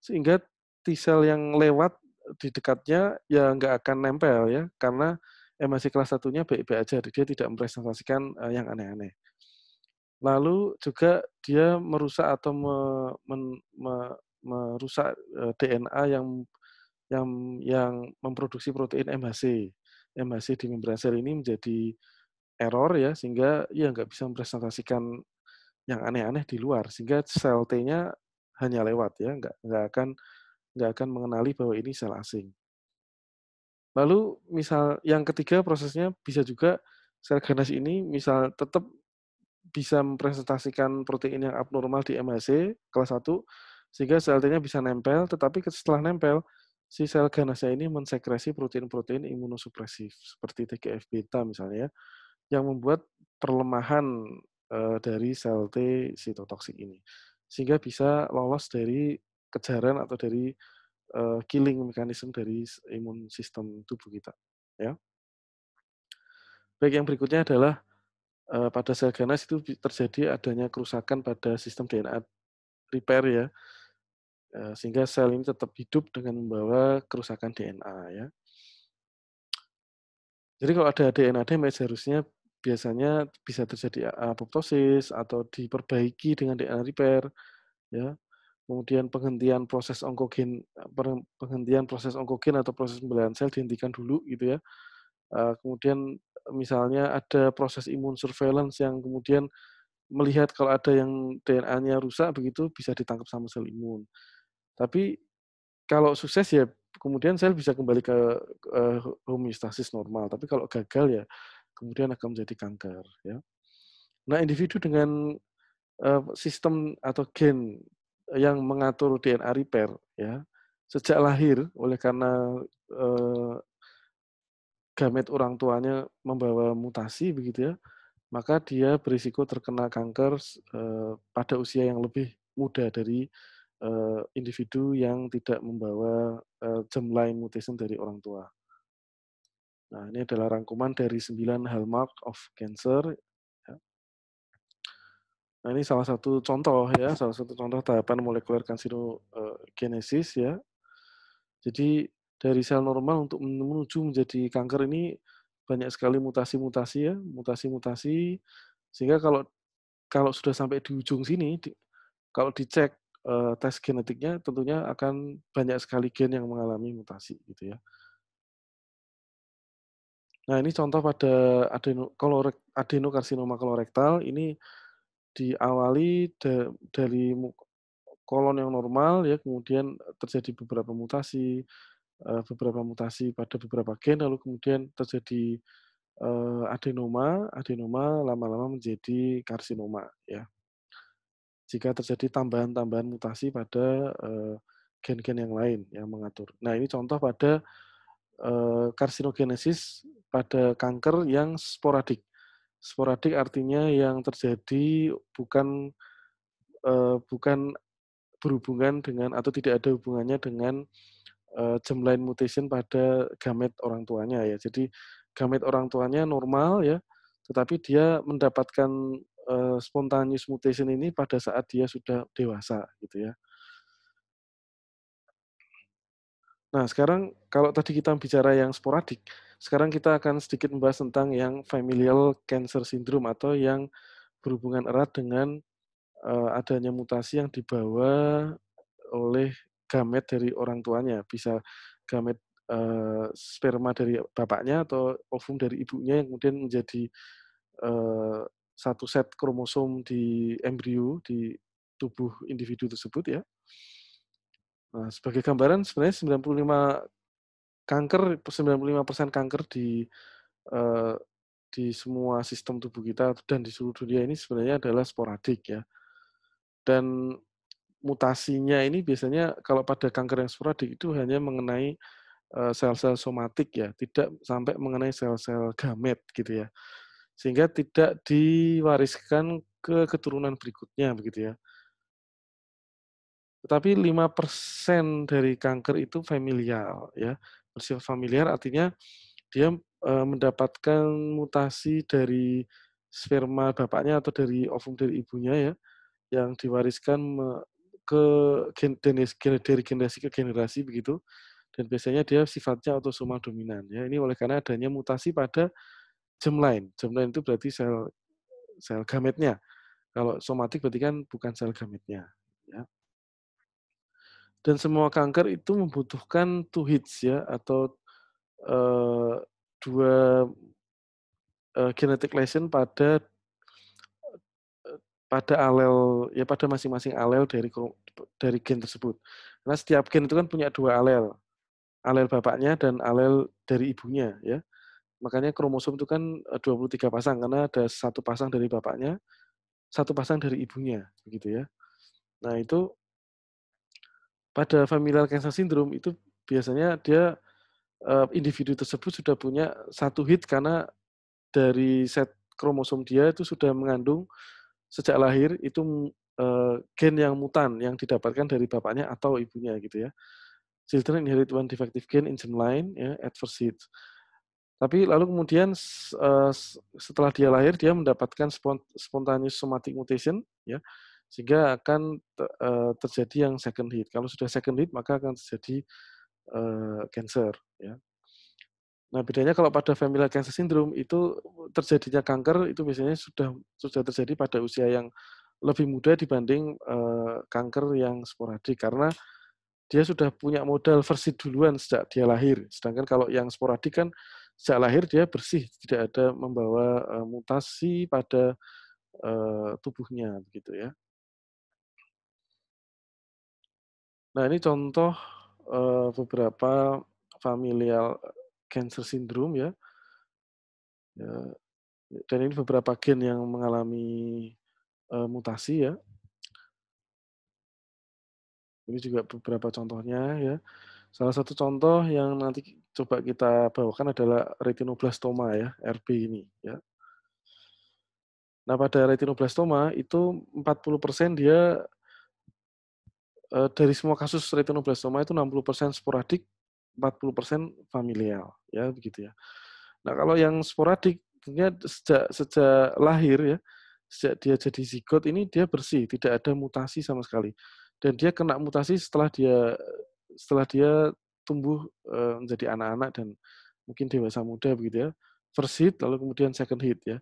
Sehingga T-cell yang lewat di dekatnya ya nggak akan nempel ya, karena MHC kelas 1-nya baik-baik aja, dia tidak mempresentasikan, yang aneh-aneh. Lalu juga dia merusak atau merusak, DNA yang yang memproduksi protein MHC. MHC di membran sel ini menjadi error ya, sehingga ya nggak bisa mempresentasikan yang aneh-aneh di luar, sehingga sel T-nya hanya lewat ya, nggak akan mengenali bahwa ini sel asing. Lalu misal yang ketiga prosesnya bisa juga sel ganas ini misal tetap bisa mempresentasikan protein yang abnormal di MHC kelas 1, sehingga sel T-nya bisa nempel, tetapi setelah nempel, si sel ganasnya ini mensekresi protein-protein imunosupresif, seperti TGF-beta misalnya ya, yang membuat perlemahan, dari sel T sitotoksik ini. Sehingga bisa lolos dari kejaran atau dari, killing mekanisme dari imun sistem tubuh kita, ya. Baik, yang berikutnya adalah pada sel ganas itu terjadi adanya kerusakan pada sistem DNA repair ya. sehingga sel ini tetap hidup dengan membawa kerusakan DNA ya. Jadi kalau ada DNA damage harusnya biasanya bisa terjadi apoptosis atau diperbaiki dengan DNA repair ya. Kemudian penghentian proses onkogen atau proses pembelahan sel dihentikan dulu gitu ya. Kemudian misalnya ada proses imun surveillance yang kemudian melihat kalau ada yang DNA-nya rusak begitu bisa ditangkap sama sel imun. Tapi kalau sukses ya kemudian sel bisa kembali ke homeostasis normal. Tapi kalau gagal ya kemudian akan menjadi kanker ya. Nah, individu dengan sistem atau gen yang mengatur DNA repair ya sejak lahir oleh karena gamet orang tuanya membawa mutasi begitu ya, maka dia berisiko terkena kanker pada usia yang lebih muda dari individu yang tidak membawa germline mutation dari orang tua. Nah, ini adalah rangkuman dari 9 hallmark of cancer. Ya. Nah, ini salah satu contoh ya, salah satu contoh tahapan molekuler karsinogenesis ya. Jadi dari sel normal untuk menuju menjadi kanker ini banyak sekali mutasi-mutasi ya, mutasi-mutasi sehingga kalau kalau sudah sampai di ujung sini, kalau dicek tes genetiknya tentunya akan banyak sekali gen yang mengalami mutasi gitu ya. Nah, ini contoh pada adenokarsinoma kolorektal ini diawali dari kolon yang normal ya, kemudian terjadi beberapa mutasi pada beberapa gen, lalu kemudian terjadi adenoma, adenoma lama-lama menjadi karsinoma ya. Jika terjadi tambahan-tambahan mutasi pada gen-gen yang lain yang mengatur. Nah, ini contoh pada karsinogenesis pada kanker yang sporadik. Sporadik artinya yang terjadi bukan berhubungan dengan atau tidak ada hubungannya dengan germline mutation pada gamet orang tuanya ya. Jadi gamet orang tuanya normal ya, tetapi dia mendapatkan spontaneous mutation ini pada saat dia sudah dewasa gitu ya. Nah, sekarang kalau tadi kita bicara yang sporadik, sekarang kita akan sedikit membahas tentang yang familial cancer syndrome atau yang berhubungan erat dengan adanya mutasi yang dibawa oleh gamet dari orang tuanya. Bisa gamet sperma dari bapaknya atau ovum dari ibunya yang kemudian menjadi eee, satu set kromosom di embrio di tubuh individu tersebut ya. Nah, sebagai gambaran sebenarnya 95% kanker eee, di semua sistem tubuh kita dan di seluruh dunia ini sebenarnya adalah sporadik ya. Dan mutasinya ini biasanya kalau pada kanker yang sporadik itu hanya mengenai sel-sel somatik ya, tidak sampai mengenai sel-sel gamet gitu ya. Sehingga tidak diwariskan ke keturunan berikutnya begitu ya. Tetapi 5% dari kanker itu familial ya. Bersifat familiar artinya dia mendapatkan mutasi dari sperma bapaknya atau dari ovum dari ibunya ya, yang diwariskan ke dari generasi ke generasi begitu, dan biasanya dia sifatnya autosomal dominan ya. Ini oleh karena adanya mutasi pada germline. Germline itu berarti sel sel gametnya. Kalau somatik berarti kan bukan sel gametnya ya. Dan semua kanker itu membutuhkan two hits ya atau eee, 2 genetic lesion pada alel ya pada masing-masing alel dari gen tersebut. Karena setiap gen itu kan punya 2 alel, alel bapaknya dan alel dari ibunya ya. Makanya kromosom itu kan 23 pasang karena ada satu pasang dari bapaknya, satu pasang dari ibunya, begitu ya. Nah, itu pada familial cancer syndrome itu biasanya dia individu tersebut sudah punya satu hit karena dari set kromosom dia itu sudah mengandung sejak lahir itu gen yang mutan yang didapatkan dari bapaknya atau ibunya gitu ya. Children inherit one defective gene in germline ya at first hit. Tapi lalu kemudian setelah dia lahir dia mendapatkan spontaneous somatic mutation ya sehingga akan terjadi yang second hit. Kalau sudah second hit maka akan terjadi, cancer ya. Nah, bedanya kalau pada familial cancer syndrome itu terjadinya kanker itu biasanya sudah terjadi pada usia yang lebih muda dibanding, kanker yang sporadik karena dia sudah punya modal versi duluan sejak dia lahir. Sedangkan kalau yang sporadik kan sejak lahir dia bersih, tidak ada membawa, mutasi pada, tubuhnya begitu ya. Nah, ini contoh, beberapa familial cancer syndrome ya, ya, dan ini beberapa gen yang mengalami, mutasi ya. Ini juga beberapa contohnya ya. Salah satu contoh yang nanti coba kita bawakan adalah retinoblastoma ya, RB ini ya. Nah, pada retinoblastoma itu 40% dia, dari semua kasus retinoblastoma itu 60% sporadik, 40% familial ya, begitu ya. Nah, kalau yang sporadik tentunya sejak sejak lahir ya, sejak dia jadi zigot ini dia bersih, tidak ada mutasi sama sekali. Dan dia kena mutasi setelah dia tumbuh, menjadi anak-anak dan mungkin dewasa muda begitu ya. First hit lalu kemudian second hit ya.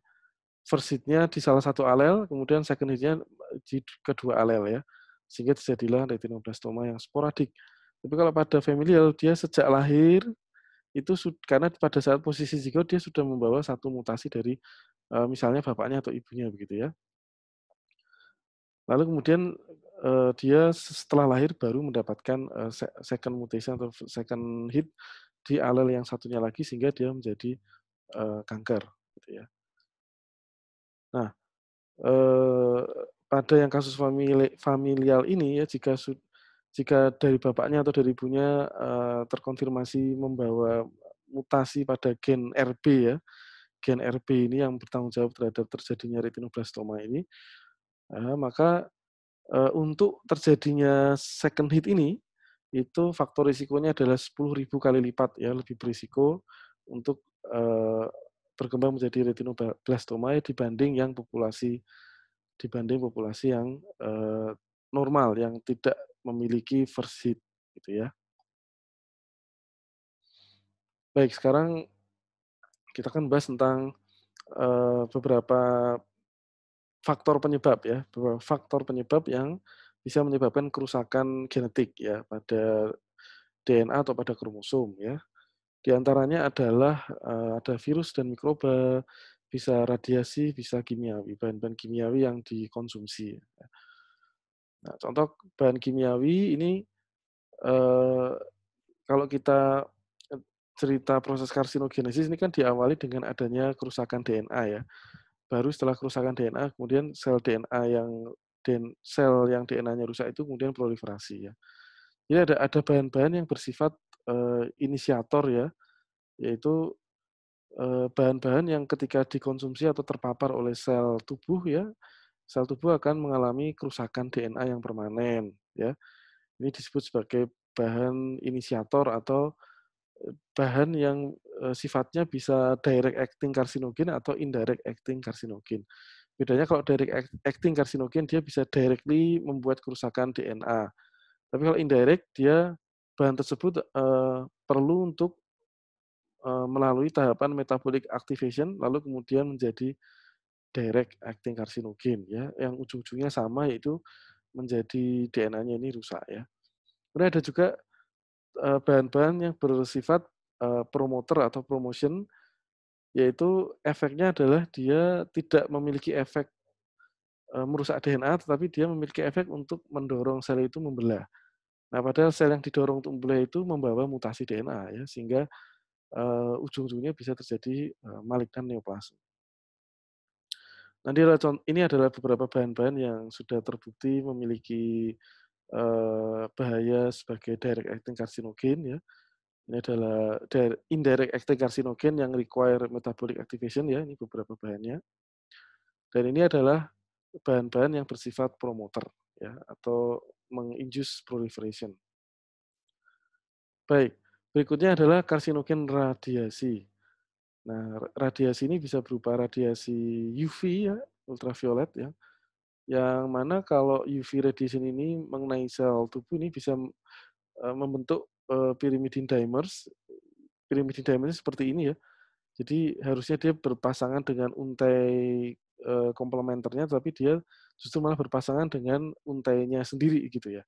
First hit-nya di salah satu alel, kemudian second hit-nya di kedua alel ya. Sehingga terjadilah retinoblastoma yang sporadik. Tapi kalau pada familial dia sejak lahir itu karena pada saat posisi zigot dia sudah membawa satu mutasi dari, misalnya bapaknya atau ibunya begitu ya. Lalu kemudian, dia setelah lahir baru mendapatkan, second mutation atau second hit di alel yang satunya lagi sehingga dia menjadi, kanker gitu ya. Nah, eee, pada yang kasus familial ini ya jika dari bapaknya atau dari ibunya, terkonfirmasi membawa mutasi pada gen RB ya, gen RB ini yang bertanggung jawab terhadap terjadinya retinoblastoma ini, maka, untuk terjadinya second hit ini, itu faktor risikonya adalah 10.000 kali lipat ya, lebih berisiko untuk, berkembang menjadi retinoblastoma ya dibanding populasi yang, normal, yang tidak memiliki first hit, gitu ya. Baik, sekarang kita akan bahas tentang, beberapa faktor penyebab ya, beberapa faktor penyebab yang bisa menyebabkan kerusakan genetik ya pada DNA atau pada kromosom ya. Di antaranya adalah, ada virus dan mikroba, bisa radiasi, bisa kimiawi, bahan-bahan kimiawi yang dikonsumsi. Nah, contoh bahan kimiawi ini, eee, kalau kita, cerita proses karsinogenesis ini kan diawali dengan adanya kerusakan DNA ya. Baru setelah kerusakan DNA kemudian sel yang DNA-nya rusak itu kemudian proliferasi ya. Jadi ada bahan-bahan yang bersifat, inisiator ya, yaitu, bahan-bahan yang ketika dikonsumsi atau terpapar oleh sel tubuh ya, sel tubuh akan mengalami kerusakan DNA yang permanen ya. Ini disebut sebagai bahan inisiator atau, bahan yang, sifatnya bisa direct acting karsinogen atau indirect acting karsinogen. Bedanya kalau direct acting karsinogen dia bisa directly membuat kerusakan DNA. Tapi kalau indirect dia bahan tersebut, perlu untuk, melalui tahapan metabolic activation lalu kemudian menjadi direct acting karsinogen ya, yang ujung-ujungnya sama yaitu menjadi DNA-nya ini rusak ya. Kemudian ada juga, bahan-bahan yang bersifat, promoter atau promotion, yaitu efeknya adalah dia tidak memiliki efek, merusak DNA, tetapi dia memiliki efek untuk mendorong sel itu membelah. Nah, padahal sel yang didorong untuk membelah itu membawa mutasi DNA ya, sehingga, ujung-ujungnya bisa terjadi, malignan neoplasma. Nanti ini adalah beberapa bahan-bahan yang sudah terbukti memiliki, bahaya sebagai direct acting karsinogen ya. Ini adalah indirect acting karsinogen yang require metabolic activation ya, ini beberapa bahannya. Dan ini adalah bahan-bahan yang bersifat promoter ya, atau meng-induce proliferation. Baik, berikutnya adalah karsinogen radiasi. Nah, radiasi ini bisa berupa radiasi UV ya, ultraviolet ya, yang mana kalau UV radiation ini mengenai sel tubuh ini bisa membentuk pyrimidine dimers. Pyrimidine dimers seperti ini ya. Jadi harusnya dia berpasangan dengan untai komplementernya, tapi dia justru malah berpasangan dengan untainya sendiri gitu ya.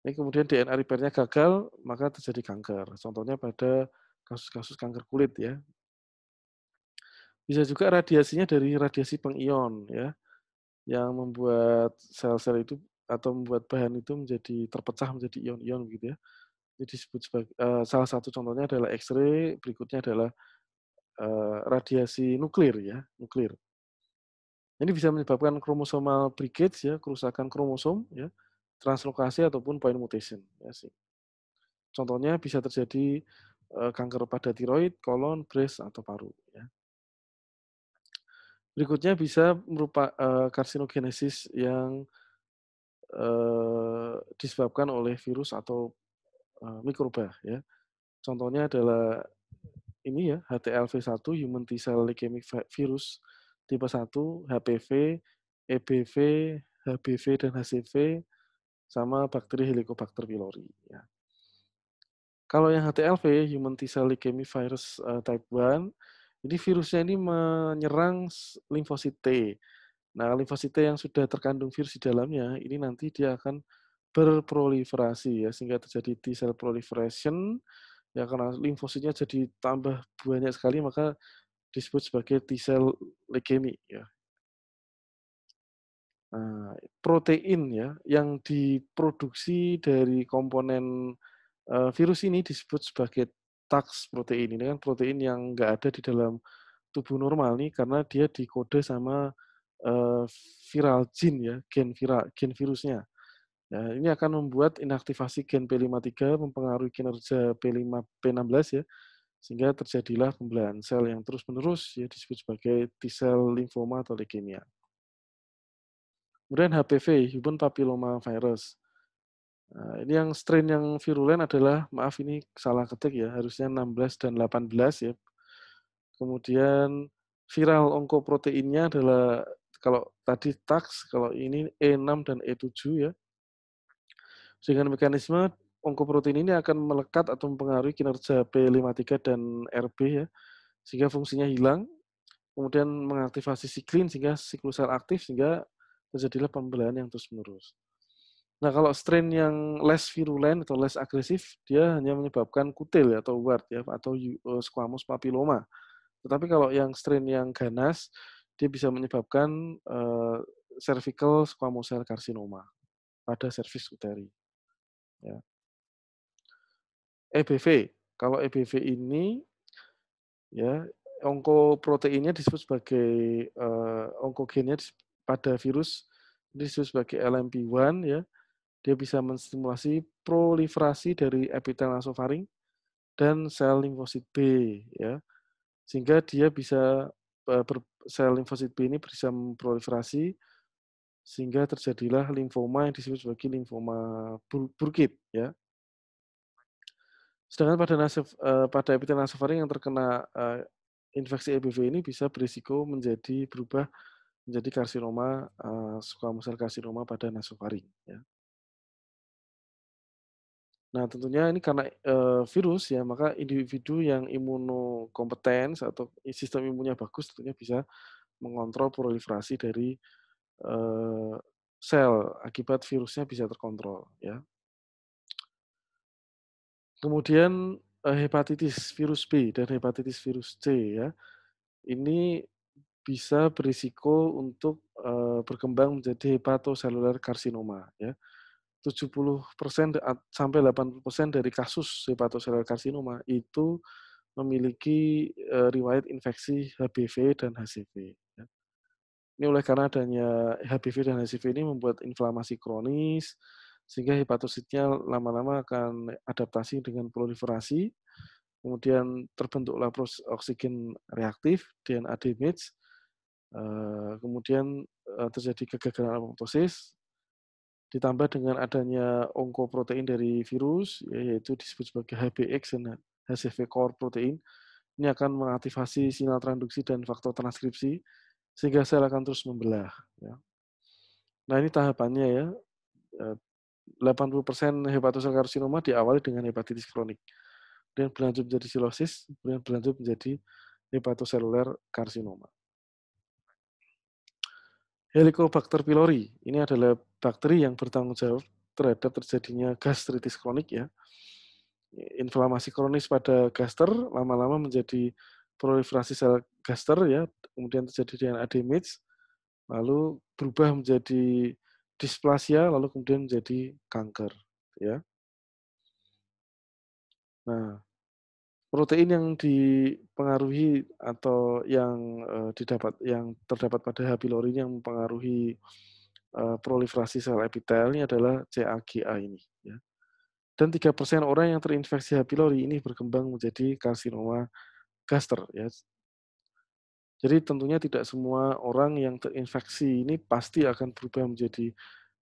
Ini kemudian DNA repair-nya gagal, maka terjadi kanker. Contohnya pada kasus-kasus kanker kulit ya. Bisa juga radiasinya dari radiasi pengion ya, yang membuat sel-sel itu atau membuat bahan itu menjadi terpecah menjadi ion-ion begitu ya. Ini disebut sebagai salah satu contohnya adalah X-ray, berikutnya adalah radiasi nuklir ya, nuklir. Ini bisa menyebabkan chromosomal breakage ya, kerusakan kromosom ya, translokasi ataupun point mutation ya sih. Contohnya bisa terjadi kanker pada tiroid, kolon, breast atau paru ya. Berikutnya bisa karsinogenesis yang disebabkan oleh virus atau mikroba ya. Contohnya adalah ini ya, HTLV-1 Human T-cell Leukemic Virus tipe 1, HPV, EBV, HBV dan HCV sama bakteri Helicobacter pylori ya. Kalau yang HTLV, Human T-cell Leukemia Virus type 1, ini virusnya ini menyerang limfosit T. Nah, limfosit T yang sudah terkandung virus di dalamnya, ini nanti dia akan berproliferasi ya, sehingga terjadi T-cell proliferation, ya karena limfositnya jadi tambah banyak sekali, maka disebut sebagai T-cell leukemia ya. Nah, protein ya, yang diproduksi dari komponen virus ini disebut sebagai TAX protein. Ini kan protein yang nggak ada di dalam tubuh normal nih, karena dia dikode sama eee, viral gene ya, gen virusnya. Nah, ini akan membuat inaktivasi gen P53 mempengaruhi kinerja P16 ya, sehingga terjadilah pembelahan sel yang terus-menerus ya disebut sebagai T-cell lymphoma atau leukemia. Kemudian HPV, Human Papilloma Virus. Nah, ini yang strain yang virulen adalah, maaf ini salah ketik ya, harusnya 16 dan 18 ya. Kemudian viral onkoproteinnya adalah kalau tadi TAX, kalau ini E6 dan E7 ya. Dengan mekanisme onkoprotein ini akan melekat atau mempengaruhi kinerja P53 dan RB ya, sehingga fungsinya hilang, kemudian mengaktifasi siklin sehingga siklus sel aktif sehingga terjadilah pembelahan yang terus-menerus. Nah, kalau strain yang less virulent atau less agresif, dia hanya menyebabkan kutil ya, atau wart ya, atau squamous papilloma. Tetapi kalau yang strain yang ganas, dia bisa menyebabkan cervical squamous cell carcinoma pada cervix uteri. Ya. EBV, kalau EBV ini ya onkoproteinnya disebut sebagai onkogennya pada virus ini disebut sebagai LMP1 ya. Dia bisa menstimulasi proliferasi dari epitel nasofaring dan sel limfosit B ya. Sehingga dia bisa sel limfosit B ini bisa memproliferasi sehingga terjadilah limfoma yang disebut sebagai limfoma Burkitt ya. Sedangkan pada epitel nasofaring yang terkena infeksi EBV ini bisa berisiko berubah menjadi karsinoma squamous cell karsinoma pada nasofaring ya. Nah, tentunya ini karena virus ya, maka individu yang imunokompeten atau sistem imunnya bagus tentunya bisa mengontrol proliferasi dari eee, sel akibat virusnya bisa terkontrol ya. Kemudian hepatitis virus B dan hepatitis virus C ya, ini bisa berisiko untuk berkembang menjadi hepatocellular carcinoma ya. 70% sampai 80% dari kasus hepatocellular carcinoma itu memiliki riwayat infeksi HBV dan HCV ya. Ini oleh karena adanya HBV dan HCV ini membuat inflamasi kronis, sehingga hepatositnya lama-lama akan adaptasi dengan proliferasi, kemudian terbentuklah oksigen reaktif, DNA damage, kemudian terjadi kegagalan apoptosis, ditambah dengan adanya onkoprotein dari virus, yaitu disebut sebagai HBX dan HCV core protein. Ini akan mengaktifasi sinyal transduksi dan faktor transkripsi, sehingga sel akan terus membelah. Ya. Nah ini tahapannya ya. 80% hepatosel karsinoma diawali dengan hepatitis kronik. Kemudian berlanjut menjadi silosis, kemudian berlanjut menjadi hepatoseluler karsinoma. Helicobacter pylori ini adalah bakteri yang bertanggung jawab terhadap terjadinya gastritis kronik ya. Inflamasi kronis pada gaster lama-lama menjadi proliferasi sel gaster ya, kemudian terjadi DNA damage, lalu berubah menjadi displasia, lalu kemudian menjadi kanker ya. Nah, protein yang dipengaruhi atau yang terdapat pada H. pylori yang mempengaruhi proliferasi sel epitel ini adalah CAGA ini. Ya. Dan 3% orang yang terinfeksi H. pylori ini berkembang menjadi karsinoma gaster. Ya. Jadi tentunya tidak semua orang yang terinfeksi ini pasti akan berubah menjadi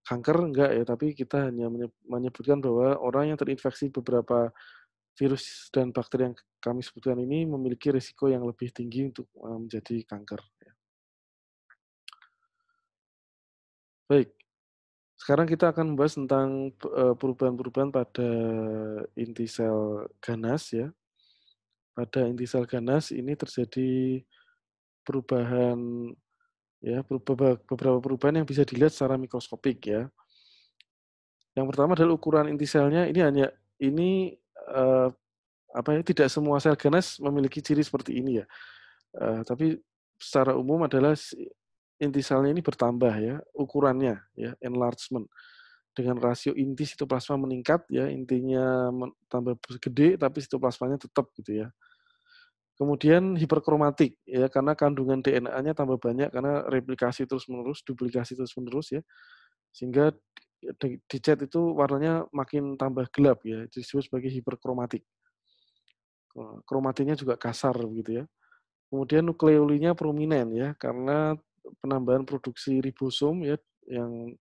kanker, enggak ya. Tapi kita hanya menyebutkan bahwa orang yang terinfeksi beberapa virus dan bakteri yang kami sebutkan ini memiliki risiko yang lebih tinggi untuk menjadi kanker. Ya. Baik, sekarang kita akan membahas tentang perubahan-perubahan pada inti sel ganas ya. Pada inti sel ganas ini terjadi perubahan ya, beberapa perubahan yang bisa dilihat secara mikroskopik ya. Yang pertama adalah ukuran inti selnya ini eh, apa ya, tidak semua sel ganas memiliki ciri seperti ini ya. Tapi secara umum adalah inti selnya ini bertambah ya, ukurannya ya, enlargement. Dengan rasio inti sitoplasma meningkat ya, intinya tambah gede tapi sitoplasmanya tetap gitu ya. Kemudian hiperkromatik ya, karena kandungan DNA-nya tambah banyak karena replikasi terus-menerus, duplikasi terus-menerus ya. Sehingga di cat itu warnanya makin tambah gelap ya, disebut sebagai hiperkromatik. Kromatinya juga kasar begitu ya. Kemudian nukleolinya prominent ya, karena penambahan produksi ribosom ya yang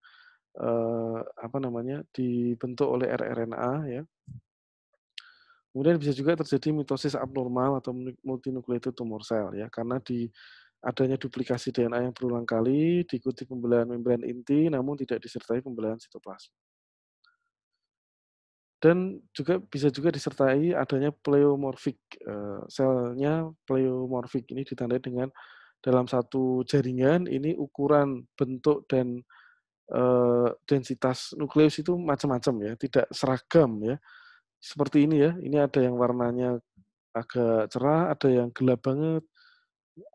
dibentuk oleh rRNA ya. Kemudian bisa juga terjadi mitosis abnormal atau multinucleated tumor cell ya, karena adanya duplikasi DNA yang berulang kali diikuti pembelahan membran inti namun tidak disertai pembelahan sitoplasma. Dan juga bisa juga disertai adanya pleomorphic, selnya pleomorphic ini ditandai dengan dalam satu jaringan ini ukuran, bentuk, dan densitas nukleus itu macam-macam ya, tidak seragam ya. Seperti ini ya, ini ada yang warnanya agak cerah, ada yang gelap banget,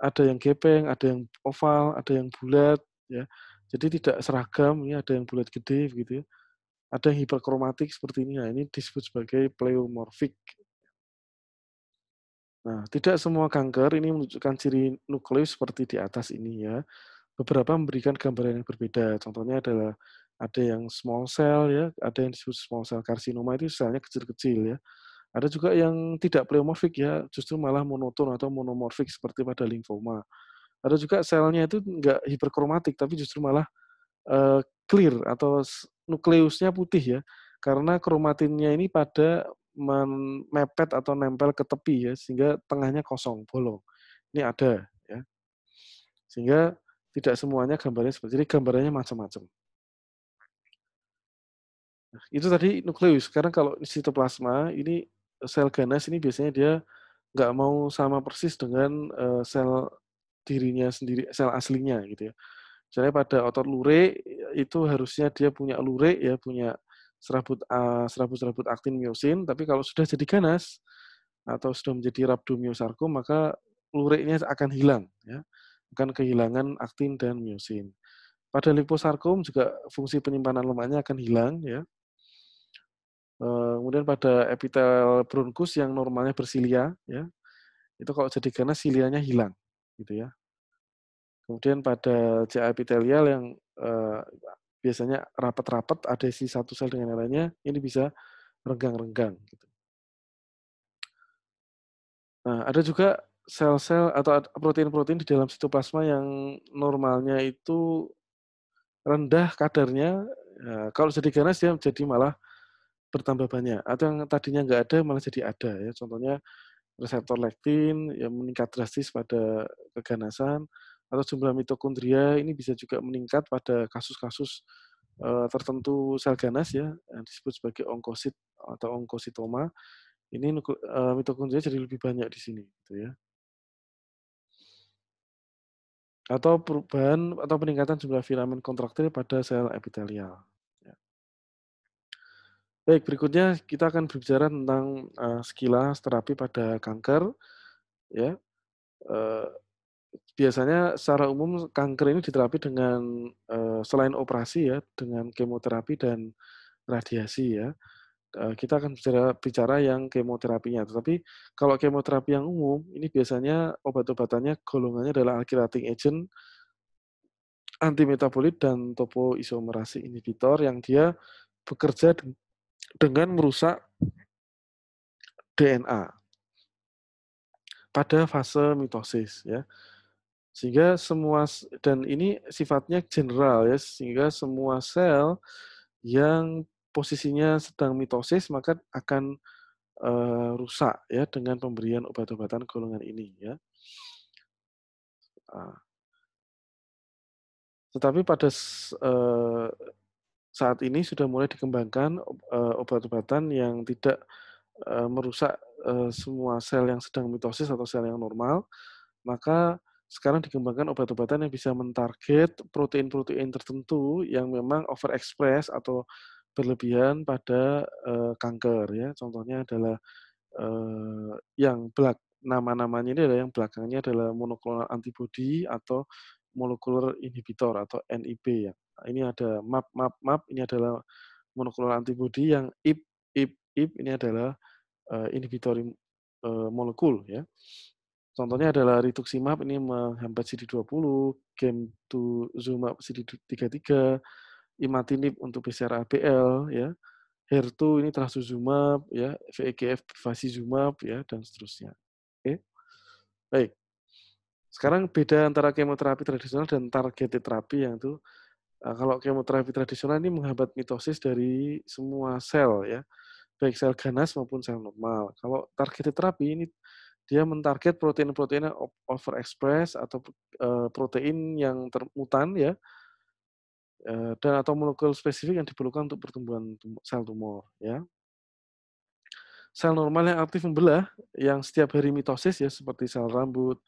ada yang gepeng, ada yang oval, ada yang bulat ya. Jadi tidak seragam, ini ada yang bulat gede begitu ya. Ada yang hiperkromatik seperti ini. Nah, ini disebut sebagai pleomorphic. Nah, tidak semua kanker ini menunjukkan ciri nukleus seperti di atas ini ya. Beberapa memberikan gambaran yang berbeda. Contohnya adalah ada yang small cell ya, ada yang disebut small cell karsinoma itu selnya kecil-kecil ya. Ada juga yang tidak pleomorphic ya, justru malah monoton atau monomorfik seperti pada limfoma. Ada juga selnya itu enggak hiperkromatik tapi justru malah clear atau nukleusnya putih ya. Karena kromatinnya ini pada mepet atau nempel ke tepi ya, sehingga tengahnya kosong, bolong. Ini ada ya. Sehingga tidak semuanya gambarnya seperti ini, gambarannya macam-macam. Nah, itu tadi nukleus. Sekarang kalau sitoplasma ini sel ganas ini biasanya dia nggak mau sama persis dengan sel dirinya sendiri, sel aslinya gitu ya. Misalnya pada otot lurik itu harusnya dia punya lurik ya, punya serabut-serabut aktin miosin, tapi kalau sudah jadi ganas atau sudah menjadi rhabdomyosarkom maka luriknya akan hilang ya. Akan kehilangan aktin dan miosin. Pada liposarkom juga fungsi penyimpanan lemaknya akan hilang ya. Kemudian pada epitel bronkus yang normalnya bersilia ya, itu kalau jadi ganas silianya hilang gitu ya. Kemudian pada CA epitelial yang biasanya rapat-rapat adhesi satu sel dengan yang lainnya, ini bisa renggang-renggang. Gitu. Nah, ada juga sel-sel atau protein-protein di dalam sitoplasma yang normalnya itu rendah kadarnya. Ya, kalau jadi ganas dia jadi malah bertambah banyak. Atau yang tadinya nggak ada malah jadi ada. Ya. Contohnya reseptor lektin yang meningkat drastis pada keganasan, atau jumlah mitokondria ini bisa juga meningkat pada kasus-kasus tertentu sel ganas ya, yang disebut sebagai onkosit atau onkositoma. Ini mitokondria jadi lebih banyak di sini, gitu ya. Atau perubahan atau peningkatan jumlah filamen kontraktil pada sel epitelial. Ya. Baik, berikutnya kita akan berbicara tentang sekilas terapi pada kanker. Ya, eh, biasanya secara umum kanker ini diterapi dengan selain operasi ya, dengan kemoterapi dan radiasi ya. Kita akan bicara yang kemoterapinya. Tetapi kalau kemoterapi yang umum, ini biasanya obat-obatannya golongannya adalah alkylating agent, antimetabolit, dan topoisomerase inhibitor yang dia bekerja dengan merusak DNA pada fase mitosis ya. Sehingga semua dan ini sifatnya general ya, sehingga semua sel yang posisinya sedang mitosis maka akan rusak ya dengan pemberian obat-obatan golongan ini ya. Ah, tetapi pada saat ini sudah mulai dikembangkan obat-obatan yang tidak merusak semua sel yang sedang mitosis atau sel yang normal, maka sekarang dikembangkan obat-obatan yang bisa mentarget protein-protein tertentu yang memang overexpress atau berlebihan pada kanker ya. Contohnya adalah yang nama-namanya ini adalah yang belakangnya adalah monoclonal antibody atau molecular inhibitor atau NIB ya. Nah, ini ada MAP ini adalah monoclonal antibody, yang IP ini adalah inhibitor molekul ya. Contohnya adalah rituximab ini menghambat CD20, gemtuzumab CD33, imatinib untuk BCR-ABL ya, HER2 ini trastuzumab ya, VEGF bevacizumab ya, dan seterusnya. Oke. Baik. Sekarang beda antara kemoterapi tradisional dan targeted terapi, yang itu kalau kemoterapi tradisional ini menghambat mitosis dari semua sel ya, baik sel ganas maupun sel normal. Kalau targeted terapi ini dia mentarget protein-protein yang overexpress atau protein yang termutan ya, dan atau molekul spesifik yang diperlukan untuk pertumbuhan sel tumor ya. Sel normal yang aktif membelah, yang setiap hari mitosis ya, seperti sel rambut,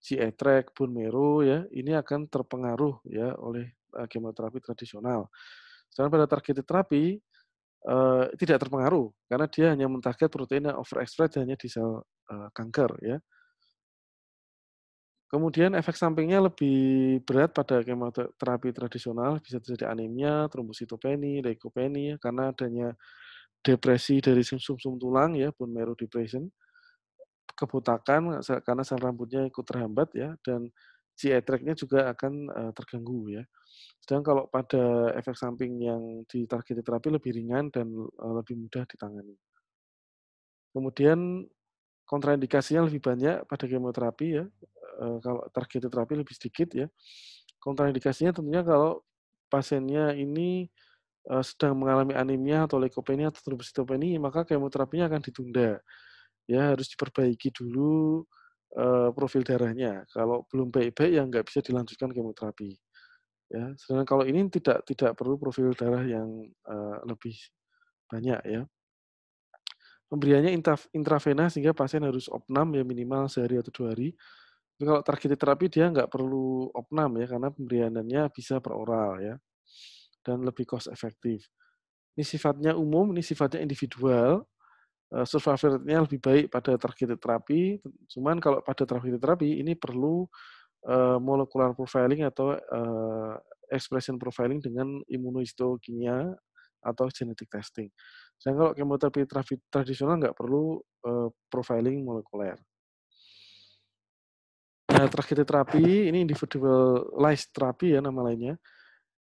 GI tract, bone marrow ya, ini akan terpengaruh ya oleh kemoterapi tradisional. Sedangkan pada targeted terapi tidak terpengaruh karena dia hanya mentarget protein yang overexpress hanya di sel kanker ya. Kemudian efek sampingnya lebih berat pada kemoterapi tradisional, bisa terjadi anemia, trombositopeni, leukopenia karena adanya depresi dari sumsum tulang ya, bone marrow depression, kebotakan karena sel rambutnya ikut terhambat ya, dan GI tract-nya juga akan terganggu ya. Sedangkan kalau pada efek samping yang di targeted terapi lebih ringan dan lebih mudah ditangani. Kemudian kontraindikasinya lebih banyak pada kemoterapi ya, kalau targeted terapi lebih sedikit ya. Kontraindikasinya tentunya kalau pasiennya ini sedang mengalami anemia atau leukopenia atau trombositopeni, maka kemoterapinya akan ditunda. Ya harus diperbaiki dulu profil darahnya. Kalau belum baik-baik ya nggak bisa dilanjutkan kemoterapi. Ya, sedangkan kalau ini tidak perlu profil darah yang lebih banyak ya. Pemberiannya intravena sehingga pasien harus opnam ya minimal sehari atau 2 hari. Tapi kalau targeted terapi dia nggak perlu opnam ya karena pemberiannya bisa per oral ya, dan lebih cost efektif. Ini sifatnya umum, ini sifatnya individual. Survival rate-nya lebih baik pada targeted terapi, cuman kalau pada targeted terapi ini perlu molecular profiling atau expression profiling dengan immunohistokimia atau genetic testing. Sedangkan kalau kemoterapi tradisional nggak perlu profiling molekuler. Nah, targeted terapi ini individualized terapi ya nama lainnya.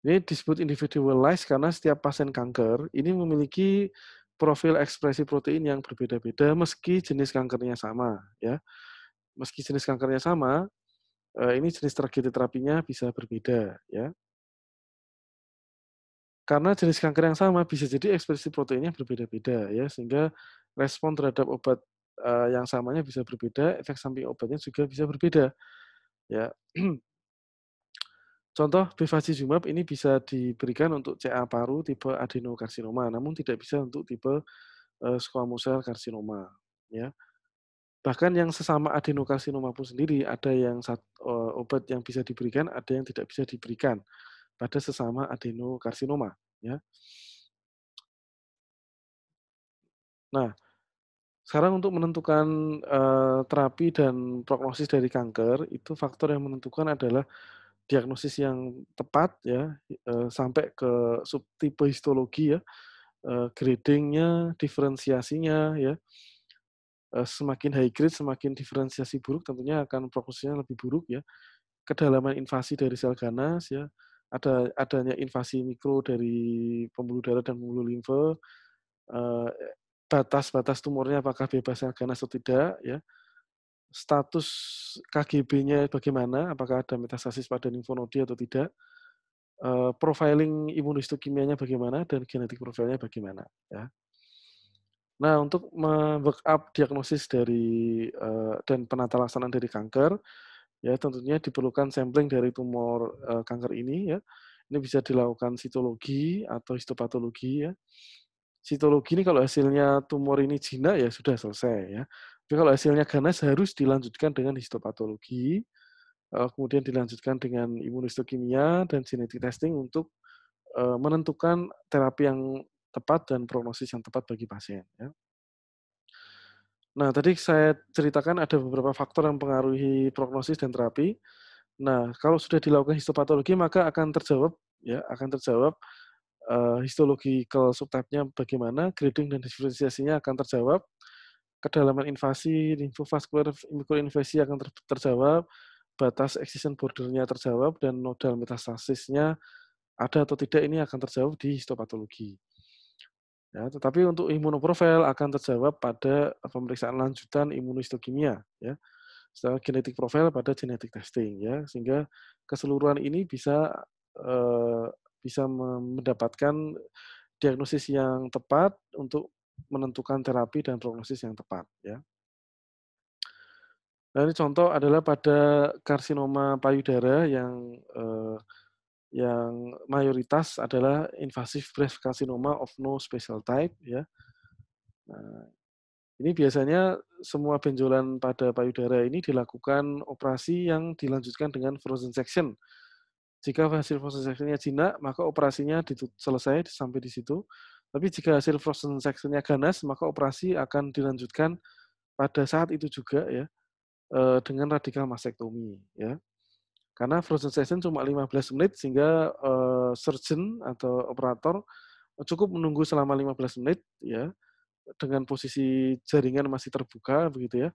Ini disebut individualized karena setiap pasien kanker ini memiliki profil ekspresi protein yang berbeda-beda meski jenis kankernya sama ya. Meski jenis kankernya sama, ini jenis targeted terapinya bisa berbeda ya. Karena jenis kanker yang sama bisa jadi ekspresi proteinnya berbeda-beda ya, sehingga respon terhadap obat yang samanya bisa berbeda, efek samping obatnya juga bisa berbeda ya. Contoh bevacizumab ini bisa diberikan untuk CA paru tipe adenokarsinoma, namun tidak bisa untuk tipe squamous cell karsinoma, ya. Bahkan yang sesama adenokarsinoma pun sendiri ada yang obat yang bisa diberikan, ada yang tidak bisa diberikan pada sesama adenokarsinoma, ya. Nah, sekarang untuk menentukan, terapi dan prognosis dari kanker, itu faktor yang menentukan adalah diagnosis yang tepat ya, sampai ke subtipe histologi ya, grading-nya, diferensiasinya ya, semakin high grade, semakin diferensiasi buruk tentunya akan prognosisnya lebih buruk ya. Kedalaman invasi dari sel ganas ya, adanya invasi mikro dari pembuluh darah dan pembuluh limfe, eee, batas-batas tumornya apakah bebas sel ganas atau tidak ya, status KGB-nya bagaimana, apakah ada metastasis pada limfonodi atau tidak, profiling imunohistokimianya bagaimana, dan genetik profilnya bagaimana ya. Nah, untuk me-backup diagnosis dari, dan penata laksanaan dari kanker, ya tentunya diperlukan sampling dari tumor, kanker ini ya. Ini bisa dilakukan sitologi atau histopatologi ya. Sitologi ini kalau hasilnya tumor ini jinak ya sudah selesai ya. Tapi kalau hasilnya ganas harus dilanjutkan dengan histopatologi, kemudian dilanjutkan dengan imunohistokimia dan genetic testing untuk, menentukan terapi yang tepat dan prognosis yang tepat bagi pasien ya. Nah, tadi saya ceritakan ada beberapa faktor yang mempengaruhi prognosis dan terapi. Nah, kalau sudah dilakukan histopatologi maka akan terjawab ya, akan terjawab, histological subtype-nya bagaimana, grading dan diferensiasinya akan terjawab, kedalaman invasi, limfovaskular mikroinvasi akan terjawab, batas excision border-nya terjawab, dan nodal metastasisnya ada atau tidak ini akan terjawab di histopatologi. Ya, tetapi untuk imunoprofil akan terjawab pada pemeriksaan lanjutan imunohistokimia ya. Setelah genetik profil pada genetic testing ya, sehingga keseluruhan ini bisa, bisa mendapatkan diagnosis yang tepat untuk menentukan terapi dan prognosis yang tepat ya. Nah, ini contoh adalah pada karsinoma payudara yang mayoritas adalah invasive breast carcinoma of no special type ya. Nah, ini biasanya semua benjolan pada payudara ini dilakukan operasi yang dilanjutkan dengan frozen section. Jika hasil frozen section-nya jinak, maka operasinya selesai sampai di situ. Tapi jika hasil frozen section-nya ganas, maka operasi akan dilanjutkan pada saat itu juga ya, dengan radikal mastektomi ya. Karena frozen section cuma 15 menit sehingga, surgeon atau operator cukup menunggu selama 15 menit ya, dengan posisi jaringan masih terbuka begitu ya.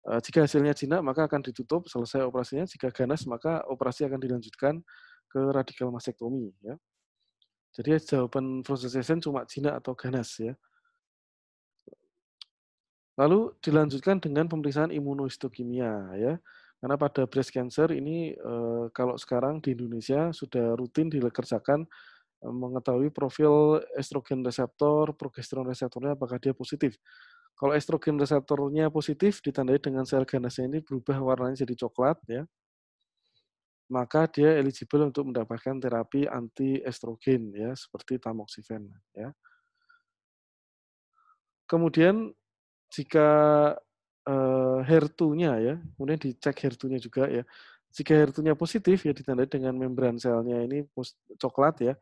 Jika hasilnya jinak maka akan ditutup, selesai operasinya. Jika ganas maka operasi akan dilanjutkan ke radikal mastektomi ya. Jadi jawaban frozen section cuma jinak atau ganas ya. Lalu dilanjutkan dengan pemeriksaan imunohistokimia ya. Karena pada breast cancer ini, kalau sekarang di Indonesia sudah rutin dikerjakan, mengetahui profil estrogen reseptor, progesteron reseptornya apakah dia positif. Kalau estrogen reseptornya positif ditandai dengan sel ganasnya ini berubah warnanya jadi coklat ya, maka dia eligible untuk mendapatkan terapi anti estrogen ya, seperti tamoxifen ya. Kemudian jika, HER2-nya ya, kemudian dicek HER2-nya juga ya. Jika HER2-nya positif ya ditandai dengan membran selnya ini coklat ya,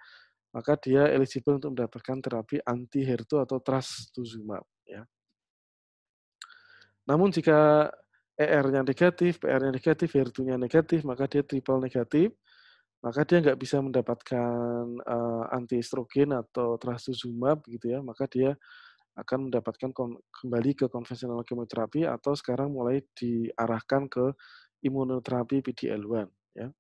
maka dia eligible untuk mendapatkan terapi anti HER2 atau trastuzumab ya. Namun jika ER-nya negatif, PR-nya negatif, HER2-nya negatif, maka dia triple negatif, maka dia nggak bisa mendapatkan, anti estrogen atau trastuzumab gitu ya, maka dia akan mendapatkan kembali ke konvensional kemoterapi atau sekarang mulai diarahkan ke imunoterapi PD-L1 ya.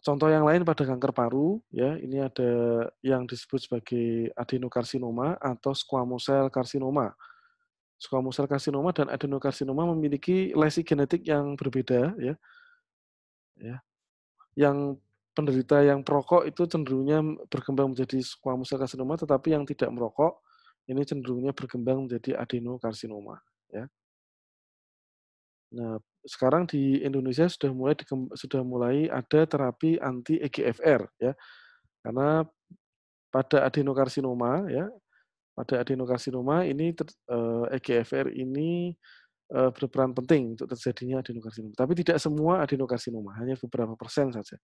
Contoh yang lain pada kanker paru ya, ini ada yang disebut sebagai adenokarsinoma atau squamous cell karsinoma. Squamous cell karsinoma dan adenokarsinoma memiliki lesi genetik yang berbeda ya, ya. Yang penderita yang perokok itu cenderungnya berkembang menjadi squamous cell karsinoma, tetapi yang tidak merokok ini cenderungnya berkembang menjadi adenokarsinoma ya. Nah, sekarang di Indonesia sudah mulai ada terapi anti EGFR ya. Karena pada adenokarsinoma ini EGFR ini berperan penting untuk terjadinya adenokarsinoma. Tapi tidak semua adenokarsinoma, hanya beberapa persen saja.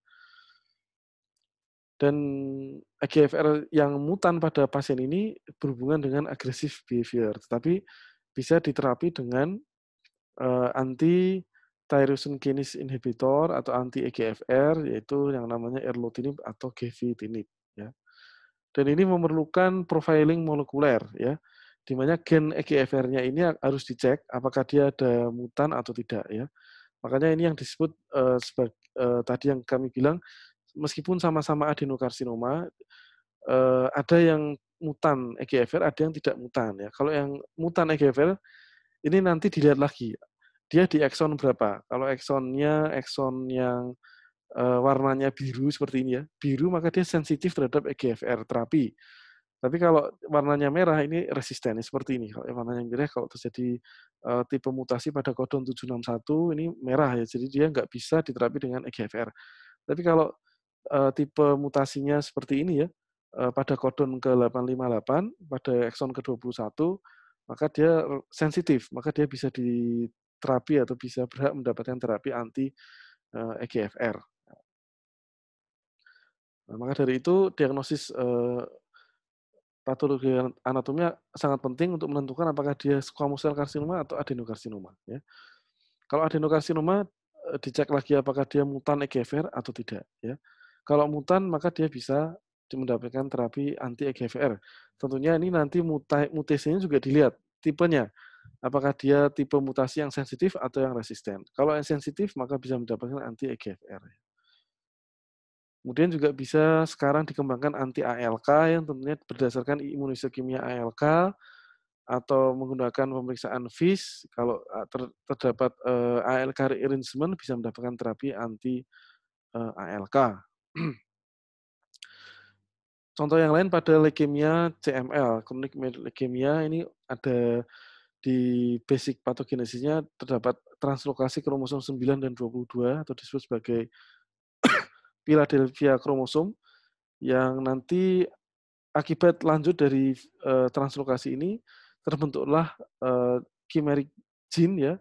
Dan EGFR yang mutan pada pasien ini berhubungan dengan aggressive behavior, tetapi bisa diterapi dengan anti tyrosine kinase inhibitor atau anti EGFR, yaitu yang namanya erlotinib atau gefitinib ya. Dan ini memerlukan profiling molekuler ya, di mana gen EGFR-nya ini harus dicek apakah dia ada mutan atau tidak ya. Makanya ini yang disebut tadi yang kami bilang, meskipun sama-sama adenokarsinoma, ada yang mutan EGFR, ada yang tidak mutan ya. Kalau yang mutan EGFR ini nanti dilihat lagi, dia di ekson berapa. Kalau ekson yang warnanya biru seperti ini ya, biru maka dia sensitif terhadap EGFR terapi. Tapi kalau warnanya merah ini resisten seperti ini. Kalau warnanya merah kalau terjadi tipe mutasi pada kodon 761 ini merah ya, jadi dia nggak bisa diterapi dengan EGFR. Tapi kalau tipe mutasinya seperti ini ya, pada kodon ke858 pada ekson ke21 maka dia sensitif, maka dia bisa diterapi atau bisa berhak mendapatkan terapi anti EGFR. Nah, maka dari itu diagnosis patologi anatomia sangat penting untuk menentukan apakah dia squamous cell carcinoma atau adenokarsinoma ya. Kalau adenokarsinoma dicek lagi apakah dia mutan EGFR atau tidak ya. Kalau mutan maka dia bisa mendapatkan terapi anti EGFR. Tentunya ini nanti mutasinya juga dilihat tipenya. Apakah dia tipe mutasi yang sensitif atau yang resisten. Kalau yang sensitif maka bisa mendapatkan anti EGFR. Kemudian juga bisa sekarang dikembangkan anti ALK yang tentunya berdasarkan imunohistokimia ALK atau menggunakan pemeriksaan FIS. Kalau terdapat ALK rearrangement bisa mendapatkan terapi anti ALK. Contoh yang lain pada leukemia CML, chronic myeloid leukemia, ini ada di basic patogenesisnya terdapat translokasi kromosom 9 dan 22 atau disebut sebagai Philadelphia kromosom yang nanti akibat lanjut dari translokasi ini terbentuklah chimeric gene ya,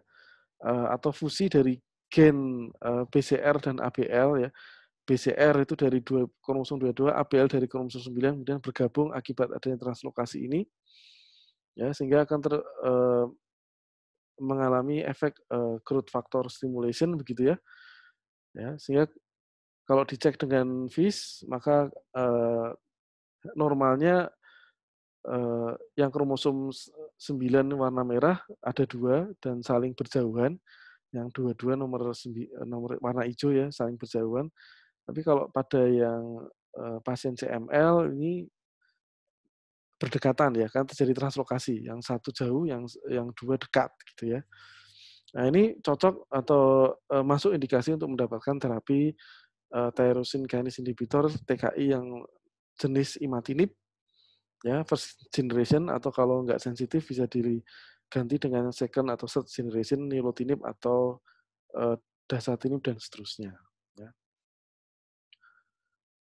atau fusi dari gen BCR dan ABL ya. BCR itu dari kromosom 22, ABL dari kromosom 9 kemudian bergabung akibat adanya translokasi ini ya, sehingga akan mengalami efek growth factor stimulation begitu ya. Ya, sehingga kalau dicek dengan FIS maka normalnya yang kromosom 9 warna merah ada 2 dan saling berjauhan. Yang dua-dua nomor warna hijau ya, saling berjauhan. Tapi kalau pada yang pasien CML ini berdekatan ya, kan terjadi translokasi. Yang satu jauh, yang dua dekat gitu ya. Nah, ini cocok atau masuk indikasi untuk mendapatkan terapi tyrosine kinase inhibitor TKI yang jenis imatinib ya, first generation, atau kalau nggak sensitif bisa diganti dengan second atau third generation nilotinib atau dasatinib dan seterusnya ya.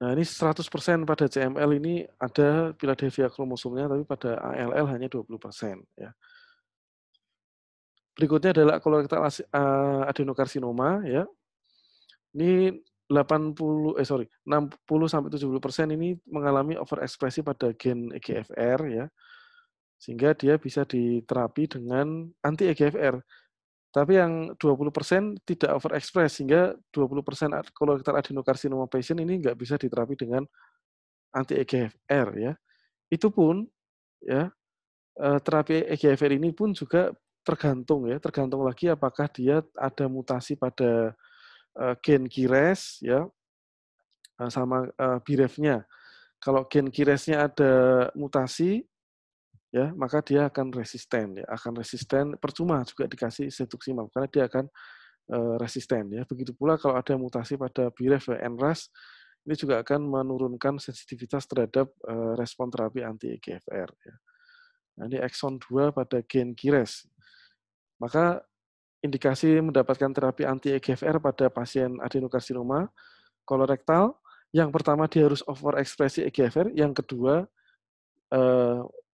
Nah, ini 100% pada CML ini ada Philadelphia kromosomnya, tapi pada ALL hanya 20% ya. Berikutnya adalah kolorektal adenokarsinoma ya. Ini 60-70% ini mengalami overekspresi pada gen EGFR ya. Sehingga dia bisa diterapi dengan anti EGFR. Tapi yang 20% tidak overexpress, sehingga 20% kolorektal adenokarsinoma patient ini nggak bisa diterapi dengan anti EGFR ya. Itu pun ya, terapi EGFR ini pun juga tergantung lagi apakah dia ada mutasi pada gen KRAS ya, sama BRAF-nya. Kalau gen KRAS-nya ada mutasi ya, maka dia akan resisten, percuma juga dikasih cetuximab karena dia akan resisten ya. Begitu pula kalau ada mutasi pada BRAF NRAS, ini juga akan menurunkan sensitivitas terhadap respon terapi anti EGFR ya. Nah, ini exon 2 pada gen KRAS. Maka indikasi mendapatkan terapi anti-EGFR pada pasien adenokarsinoma kolorektal. Yang pertama dia harus overekspresi EGFR, yang kedua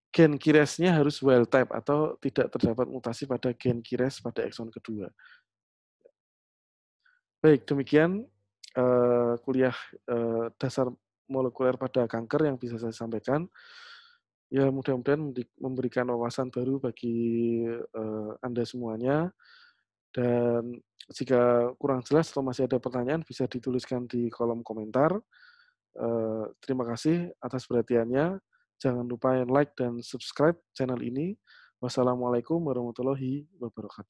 gen KIRAS-nya harus wild type atau tidak terdapat mutasi pada gen KIRAS pada ekson kedua. Baik, demikian kuliah dasar molekuler pada kanker yang bisa saya sampaikan. Ya, mudah-mudahan memberikan wawasan baru bagi Anda semuanya. Dan jika kurang jelas atau masih ada pertanyaan, bisa dituliskan di kolom komentar. Terima kasih atas perhatiannya. Jangan lupa like dan subscribe channel ini. Wassalamualaikum warahmatullahi wabarakatuh.